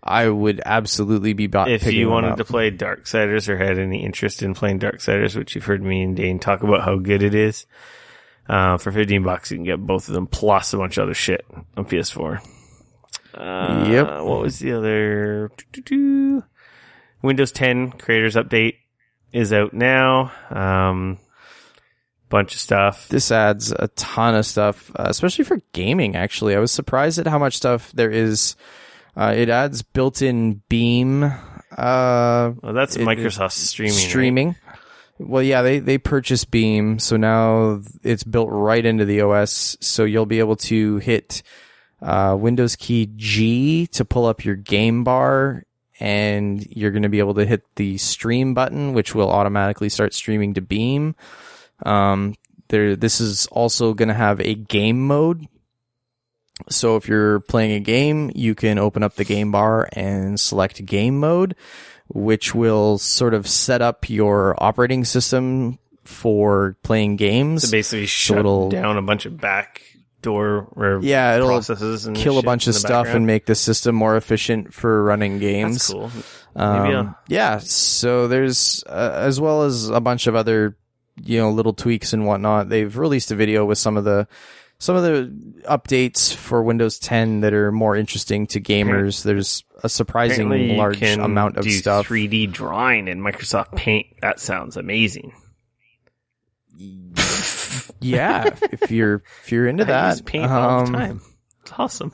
I would absolutely be picking them up. If you wanted to play Darksiders or had any interest in playing Darksiders, which you've heard me and Dane talk about how good it is, for $15 you can get both of them plus a bunch of other shit on PS4. Yep. What was the other? Windows 10 Creators Update is out now. Bunch of stuff. This adds a ton of stuff, especially for gaming, actually. I was surprised at how much stuff there is. It adds built-in Beam. Well, that's Microsoft streaming. Right? Well, yeah, they purchased Beam, so now it's built right into the OS, so you'll be able to hit Windows key G to pull up your game bar, and you're going to be able to hit the stream button, which will automatically start streaming to Beam. This is also going to have a game mode, So if you're playing a game, you can open up the game bar and select game mode, which will sort of set up your operating system for playing games. So basically shut down a bunch of backdoor it'll processes and kill a bunch of stuff and make the system more efficient for running games. That's cool. So there's as well as a bunch of other little tweaks and whatnot. They've released a video with some of the updates for Windows 10 that are more interesting to gamers. There's a surprisingly large amount of stuff. 3D drawing in Microsoft Paint. That sounds amazing. Yeah, if you're into that. I use Paint all the time. It's awesome.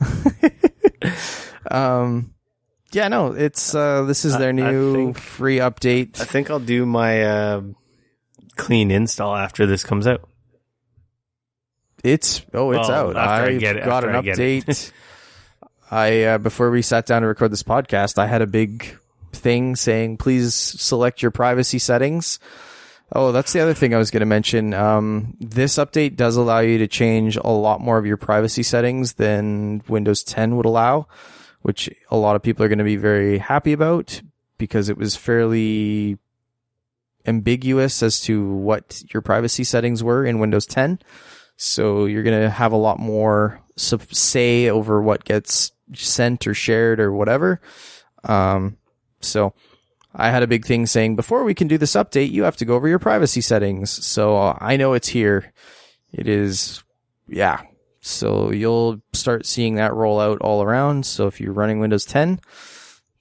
Yeah, no, it's this is their new free update. I think I'll do my clean install after this comes out. It's out. I got an update. I before we sat down to record this podcast, I had a big thing saying, please select your privacy settings. Oh, that's the other thing I was going to mention. This update does allow you to change a lot more of your privacy settings than Windows 10 would allow, which a lot of people are going to be very happy about because it was fairly ambiguous as to what your privacy settings were in Windows 10. So you're going to have a lot more say over what gets sent or shared or whatever. So I had a big thing saying, before we can do this update, you have to go over your privacy settings. So I know it's here. It is, yeah. So you'll start seeing that roll out all around. So if you're running Windows 10,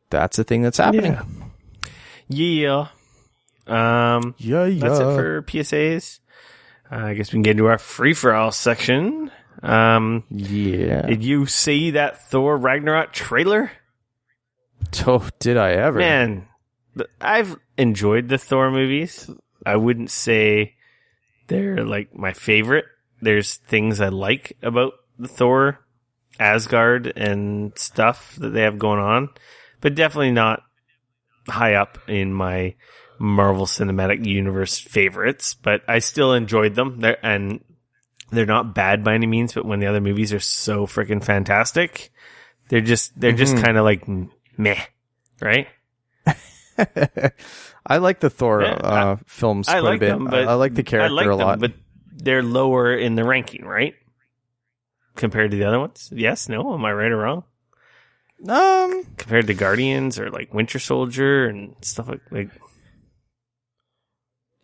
that's a thing that's happening. Yeah. That's it for PSAs. I guess we can get into our free-for-all section. Did you see that Thor Ragnarok trailer? Oh, did I ever? Man, I've enjoyed the Thor movies. I wouldn't say they're like my favorite. There's things I like about the Thor, Asgard, and stuff that they have going on, but definitely not high up in my Marvel Cinematic Universe favorites, but I still enjoyed them. They're not bad by any means, but when the other movies are so freaking fantastic, they're just kind of like meh, right? I like the Thor films quite a bit. I like the character a lot, but they're lower in the ranking, right? Compared to the other ones? Yes, no, am I right or wrong? Compared to Guardians or like Winter Soldier and stuff like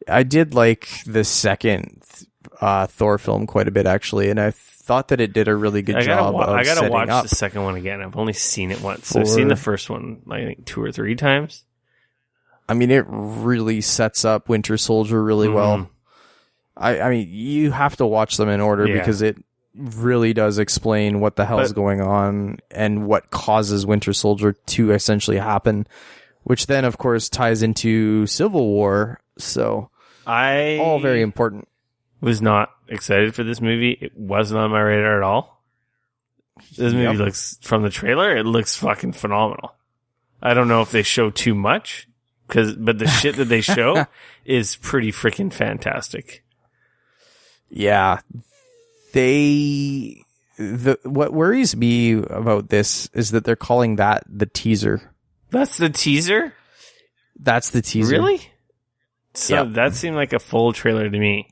I did like the second Thor film quite a bit, actually, and I thought that it did a really good job of I gotta watch up. the second one again. I've only seen it once. I've seen the first one, I think, 2 or 3 times. I mean, it really sets up Winter Soldier really well. I mean, you have to watch them in order because it really does explain what the hell is going on and what causes Winter Soldier to essentially happen, which then, of course, ties into Civil War. So, all very important. Was not excited for this movie. It wasn't on my radar at all. This movie looks, from the trailer, it looks fucking phenomenal. I don't know if they show too much, but the shit that they show is pretty freaking fantastic. Yeah. What worries me about this is that they're calling that the teaser. That's the teaser? That's the teaser. Really? So that seemed like a full trailer to me.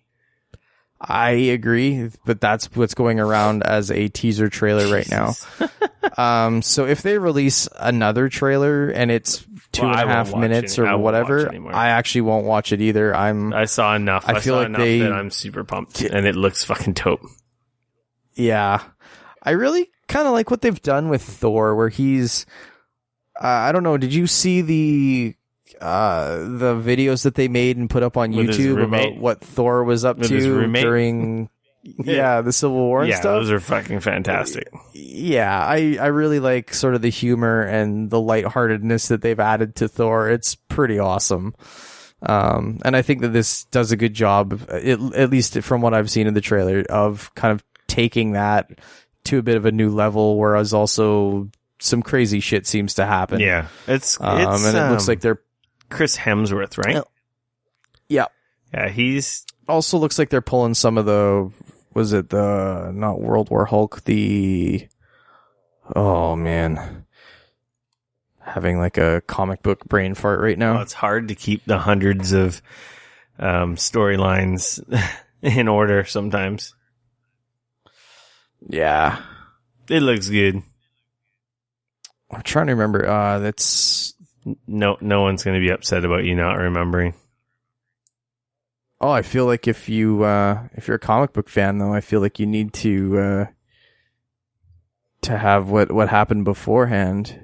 I agree, but that's what's going around as a teaser trailer right now. So if they release another trailer and it's 2.5 minutes or whatever, I actually won't watch it either. I saw enough. I feel like that I'm super pumped, and it looks fucking dope. Yeah, I really kind of like what they've done with Thor, where he's. I don't know. Did you see the videos that they made and put up on YouTube about what Thor was up to during the Civil War and stuff? Yeah, those are fucking fantastic. Yeah, I really like sort of the humor and the lightheartedness that they've added to Thor. It's pretty awesome. And I think that this does a good job, at least from what I've seen in the trailer, of kind of taking that to a bit of a new level, whereas also some crazy shit seems to happen. Yeah, it's and it looks like they're Chris Hemsworth, right? Yeah. Yeah, he's also looks like they're pulling some of the, was it the, not World War Hulk, the Oh man, having like a comic book brain fart right now. Well, it's hard to keep the hundreds of storylines in order sometimes. Yeah, It looks good. I'm trying to remember. That's No one's going to be upset about you not remembering. Oh, I feel like if you're a comic book fan, though, I feel like you need to have what happened beforehand.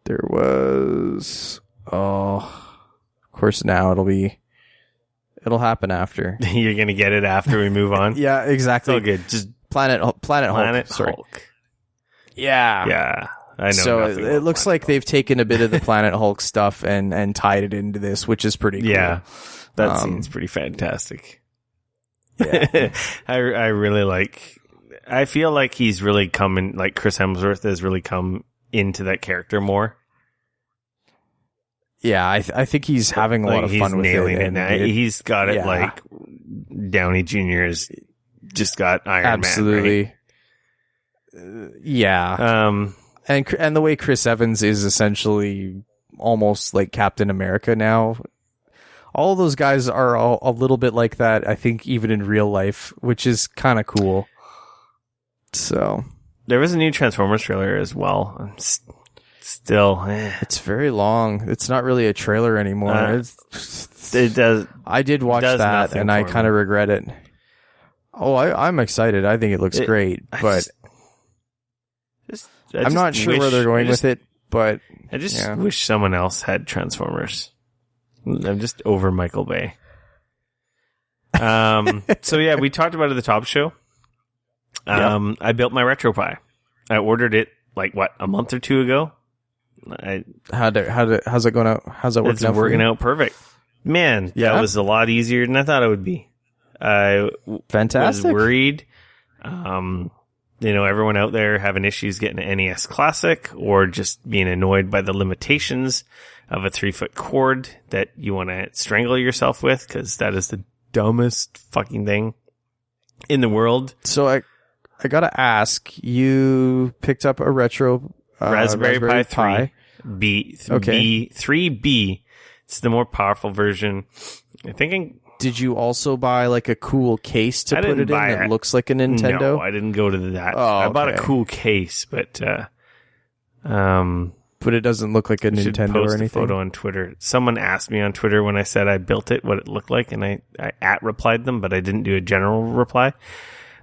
There was, of course, now it'll happen after. You're going to get it after we move on. Yeah, exactly. So good. Just Planet Hulk. Sorry. Hulk. Yeah. Yeah. I know. So nothing it about looks Planet like they've taken a bit of the Planet Hulk stuff and tied it into this, which is pretty cool. Yeah. That seems pretty fantastic. Yeah. I really like. I feel like he's really coming. Like Chris Hemsworth has really come into that character more. Yeah, I think he's having a lot of fun with it. He's nailing it now. He's got it yeah. like Downey Jr. has just got Iron Absolutely. Man. Right? Yeah. And the way Chris Evans is essentially almost like Captain America now. All those guys are a little bit like that, I think, even in real life, which is kind of cool. So there was a new Transformers trailer as well. I'm still, it's very long. It's not really a trailer anymore. It does. I did watch that, and I kind of regret it. Oh, I'm excited. I think it looks great, but I'm not sure where they're going with it. But I just wish someone else had Transformers. I'm just over Michael Bay. So yeah, we talked about it at the top show. I built my RetroPie. I ordered it like a month or two ago. How's it going out? How's it working out? It's working out perfect. Man, that was a lot easier than I thought it would be. I Fantastic. was worried. Everyone out there having issues getting an NES Classic or just being annoyed by the limitations of a 3-foot cord that you want to strangle yourself with, because that is the dumbest fucking thing in the world. So I gotta ask, you picked up a retro Raspberry Pi 3B. It's the more powerful version. Did you also buy like a cool case to put it in that looks like a Nintendo? No, I didn't go to that. Oh, I bought a cool case, but it doesn't look like a Nintendo or anything. A photo on Twitter. Someone asked me on Twitter when I said I built it, what it looked like, and I replied them, but I didn't do a general reply.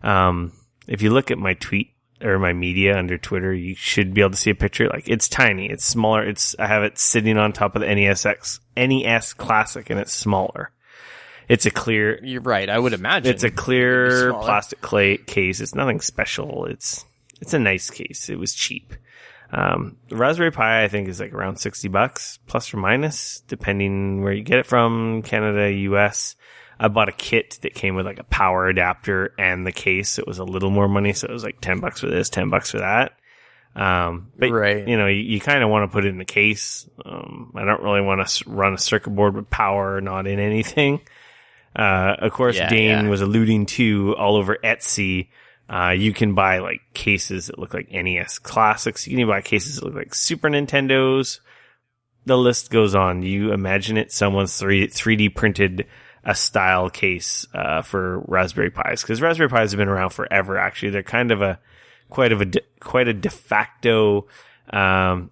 If you look at my tweet or my media under Twitter, you should be able to see a picture. Like, it's tiny, it's smaller. I have it sitting on top of the NES Classic, and it's smaller. It's a clear. You're right. I would imagine it's a clear plastic case. It's nothing special. It's a nice case. It was cheap. The Raspberry Pi, I think, is like around $60 plus or minus, depending where you get it from, Canada, US. I bought a kit that came with like a power adapter and the case. It was a little more money, so it was like $10 for this, $10 for that. But right. You kind of want to put it in the case. I don't really want to run a circuit board with power not in anything. Of course, Dane was alluding to all over Etsy. You can buy like cases that look like NES Classics. You can even buy cases that look like Super Nintendos. The list goes on. You imagine it, someone's 3D printed a style case for Raspberry Pis, because Raspberry Pis have been around forever. Actually, they're kind of quite a de facto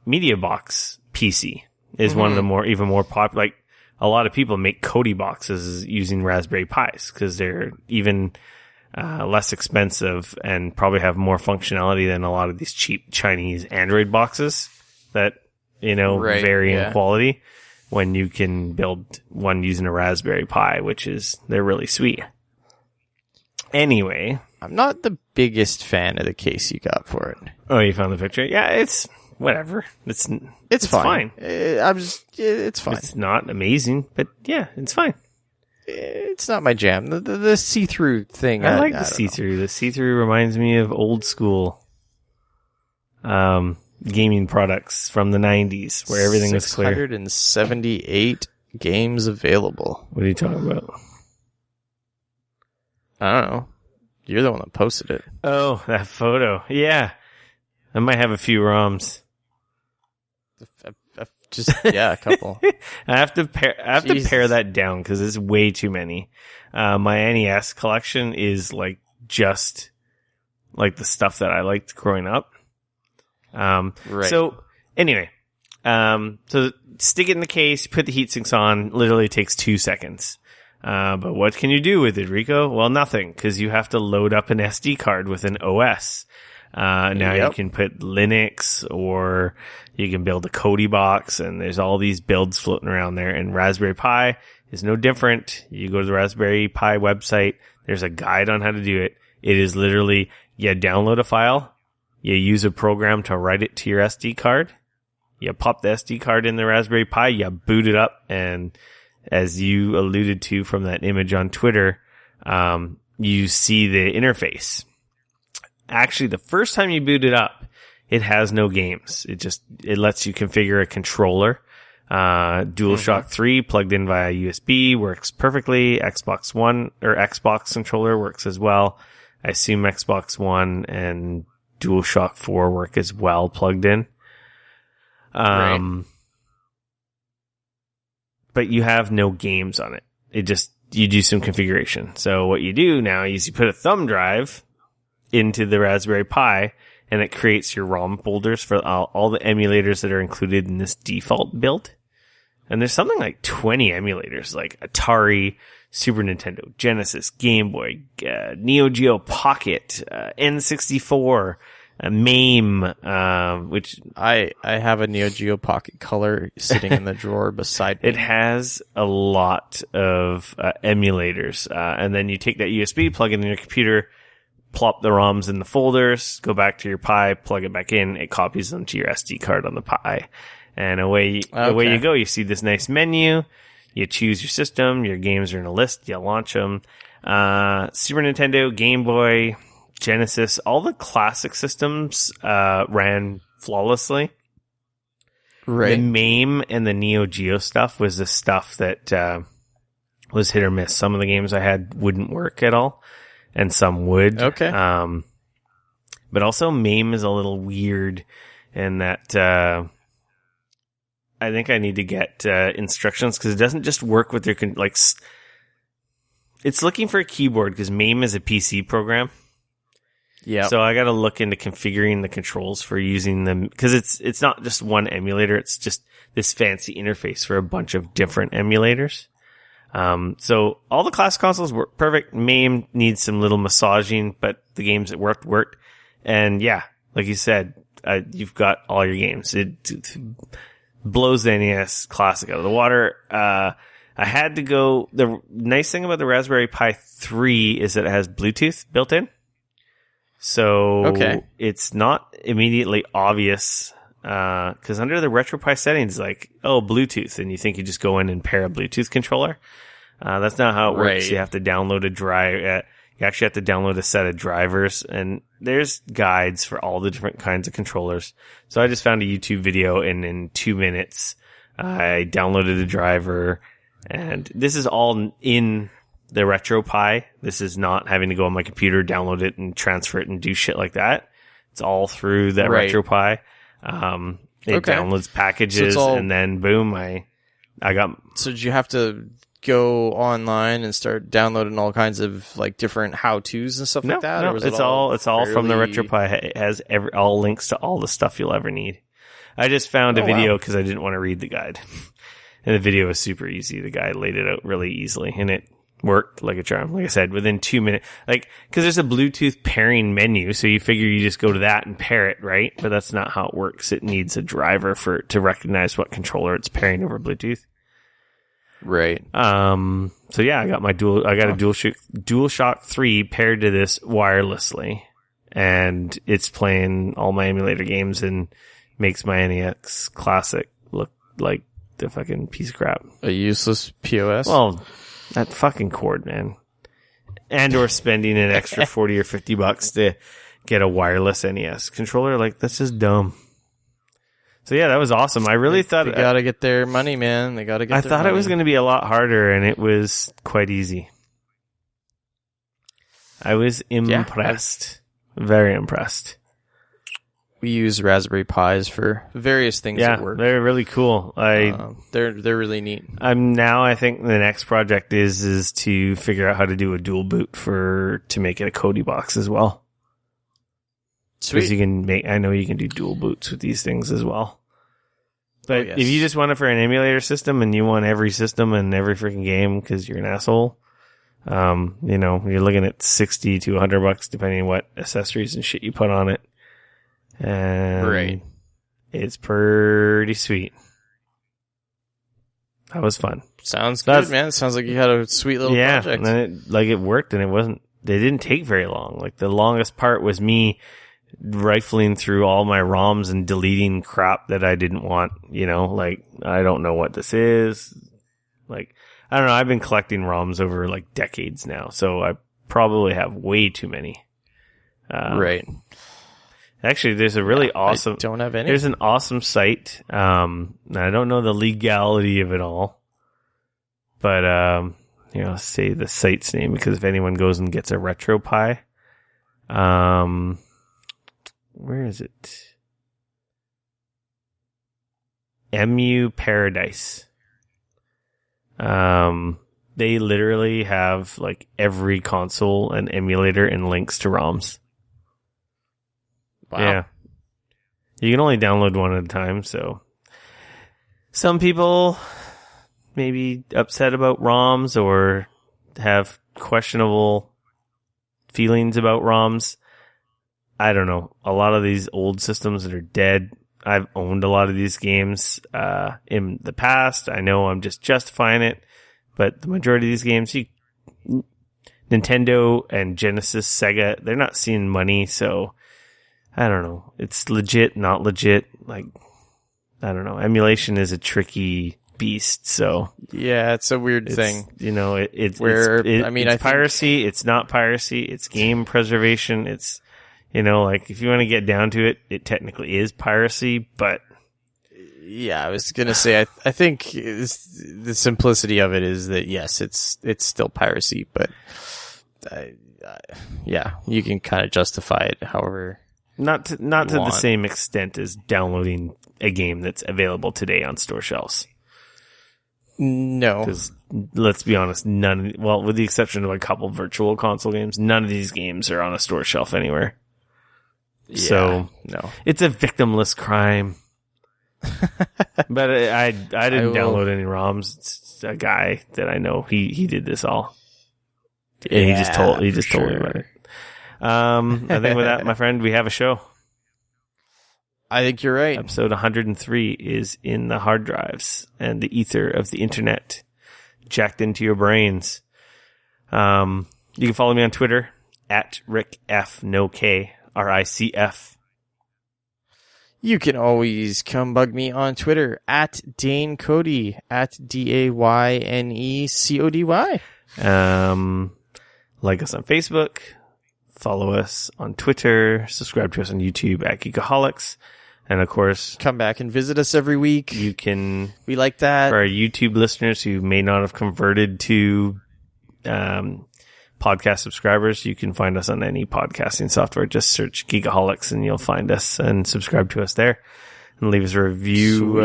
media box PC. Is one of the even more popular. Like, a lot of people make Kodi boxes using Raspberry Pis because they're even less expensive and probably have more functionality than a lot of these cheap Chinese Android boxes that vary in quality. When you can build one using a Raspberry Pi, they're really sweet. Anyway, I'm not the biggest fan of the case you got for it. Oh, you found the picture? Yeah, it's whatever. It's fine. It's fine. It's not amazing, but yeah, it's fine. It's not my jam. The see-through thing. I like the see-through. The see-through reminds me of old school gaming products from the 90s where everything was clear. 678 games available. What are you talking about? I don't know. You're the one that posted it. Oh, that photo. Yeah. I might have a few ROMs. Just a couple. I have to pare that down because it's way too many. My NES collection is like just like the stuff that I liked growing up. Right. So anyway, so stick it in the case, put the heat sinks on. Literally takes 2 seconds. But what can you do with it, Rico? Well, nothing, because you have to load up an SD card with an OS. Now you can put Linux, or you can build a Kodi box, and there's all these builds floating around there. And Raspberry Pi is no different. You go to the Raspberry Pi website. There's a guide on how to do it. It is literally, you download a file, you use a program to write it to your SD card, you pop the SD card in the Raspberry Pi, you boot it up, and as you alluded to from that image on Twitter, you see the interface. Actually, the first time you boot it up, it has no games. It lets you configure a controller. DualShock 3 plugged in via USB works perfectly. Xbox One or Xbox controller works as well. I assume Xbox One and DualShock 4 work as well plugged in. Right. But you have no games on it. You do some configuration. So what you do now is you put a thumb drive into the Raspberry Pi, and it creates your ROM folders for all the emulators that are included in this default build. And there's something like 20 emulators, like Atari, Super Nintendo, Genesis, Game Boy, Neo Geo Pocket, N64, MAME, which I have a Neo Geo Pocket Color sitting in the drawer beside me. it has a lot of emulators. And then you take that USB, plug it in your computer, plop the ROMs in the folders, go back to your Pi, plug it back in, it copies them to your SD card on the Pi. And away you go. You see this nice menu. You choose your system. Your games are in a list. You launch them. Super Nintendo, Game Boy, Genesis, all the classic systems ran flawlessly. Right. The MAME and the Neo Geo stuff was the stuff that was hit or miss. Some of the games I had wouldn't work at all, and some would. Okay. But also MAME is a little weird in that I think I need to get instructions, because it doesn't just work with your it's looking for a keyboard, because MAME is a PC program. Yeah. So I got to look into configuring the controls for using them, because it's not just one emulator. It's just this fancy interface for a bunch of different emulators. So all the classic consoles work perfect. MAME needs some little massaging, but the games that worked. And yeah, like you said, you've got all your games. It blows the NES Classic out of the water. I had to go. The nice thing about the Raspberry Pi 3 is that it has Bluetooth built in. So it's not immediately obvious, because under the RetroPie settings, like, Bluetooth, and you think you just go in and pair a Bluetooth controller. That's not how it works. You have to download you actually have to download a set of drivers, and there's guides for all the different kinds of controllers. So I just found a YouTube video, and in 2 minutes, I downloaded a driver, and this is all in the RetroPie. This is not having to go on my computer, download it, and transfer it and do shit like that. It's all through that RetroPie. It downloads packages, and then boom, I got. So did you have to go online and start downloading all kinds of like different how-tos and stuff like that? No, or was it's all from the RetroPie. It has all links to all the stuff you'll ever need. I just found a video because I didn't want to read the guide, and the video was super easy. The guy laid it out really easily, and it worked like a charm. Like I said, within 2 minutes, because there's a Bluetooth pairing menu, so you figure you just go to that and pair it, right? But that's not how it works. It needs a driver to recognize what controller it's pairing over Bluetooth. Right. So yeah, I got a DualShock 3 paired to this wirelessly, and it's playing all my emulator games and makes my NES Classic look like the fucking piece of crap. A useless POS? Well, that fucking cord, man. And or spending an extra 40 or $50 to get a wireless NES controller, that's just dumb. So yeah, that was awesome. I really thought they gotta get their money, man. They gotta get. I thought it was going to be a lot harder, and it was quite easy. I was impressed, very impressed. We use Raspberry Pis for various things Yeah, at work. they're really cool. They're really neat. I think the next project is to figure out how to do a dual boot to make it a Kodi box as well. Because I know you can do dual boots with these things as well. But if you just want it for an emulator system and you want every system and every freaking game because you're an asshole, you're looking at $60 to $100 depending on what accessories and shit you put on it. And it's pretty sweet. That was fun. Sounds good, man. It sounds like you had a sweet little project. Yeah, and it worked, and they didn't take very long. Like, the longest part was me rifling through all my ROMs and deleting crap that I didn't want, I don't know what this is. Like, I don't know, I've been collecting ROMs over, decades now, so I probably have way too many. Right. Actually, there's a really awesome... I don't have any. There's an awesome site. I don't know the legality of it all, but, say the site's name, because if anyone goes and gets a RetroPie, where is it? MU Paradise. They literally have, every console and emulator and links to ROMs. Wow. Yeah. You can only download one at a time, so some people may be upset about ROMs or have questionable feelings about ROMs. I don't know. A lot of these old systems that are dead, I've owned a lot of these games in the past. I know I'm just justifying it, but the majority of these games, Nintendo and Genesis, Sega, they're not seeing money, so I don't know. It's legit, not legit. I don't know. Emulation is a tricky beast, so. Yeah, it's a weird thing. It's I piracy, it's not piracy, it's game preservation, it's, if you want to get down to it, it technically is piracy, but. Yeah, I was going to say, I think the simplicity of it is that, yes, it's still piracy, but, you can kind of justify it however. Not to the same extent as downloading a game that's available today on store shelves. No. Because, let's be honest, with the exception of a couple virtual console games, none of these games are on a store shelf anywhere. Yeah, so, no. It's a victimless crime. But I didn't download any ROMs. It's a guy that I know, he did this all. And he just told me about it. I think with that, my friend, we have a show. I think you're right. Episode 103 is in the hard drives and the ether of the internet, jacked into your brains. You can follow me on Twitter at RickF, RICF. You can always come bug me on Twitter at Dane Cody, at DAYNECODY. Like us on Facebook. Follow us on Twitter. Subscribe to us on YouTube at Geekoholics. And of course, come back and visit us every week. We like that. For our YouTube listeners who may not have converted to podcast subscribers, you can find us on any podcasting software. Just search Geekoholics and you'll find us, and subscribe to us there. And leave us a review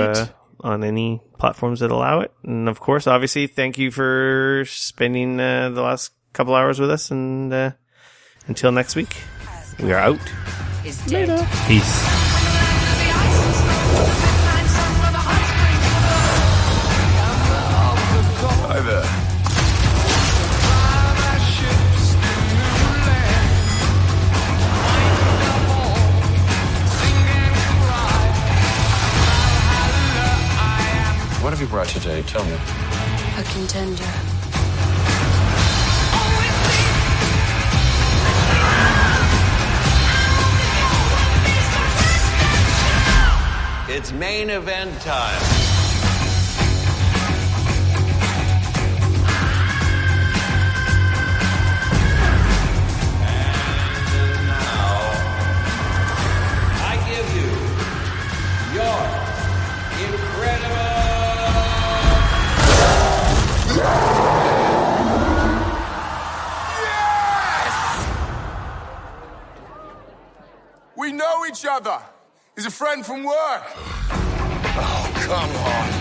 on any platforms that allow it. And of course, obviously, thank you for spending the last couple hours with us. And until next week, we are out. Later. Peace. Hi there. What have you brought today? Tell me. A contender. It's main event time. And now, I give you your incredible... Yes! We know each other. He's a friend from work. Oh, come on.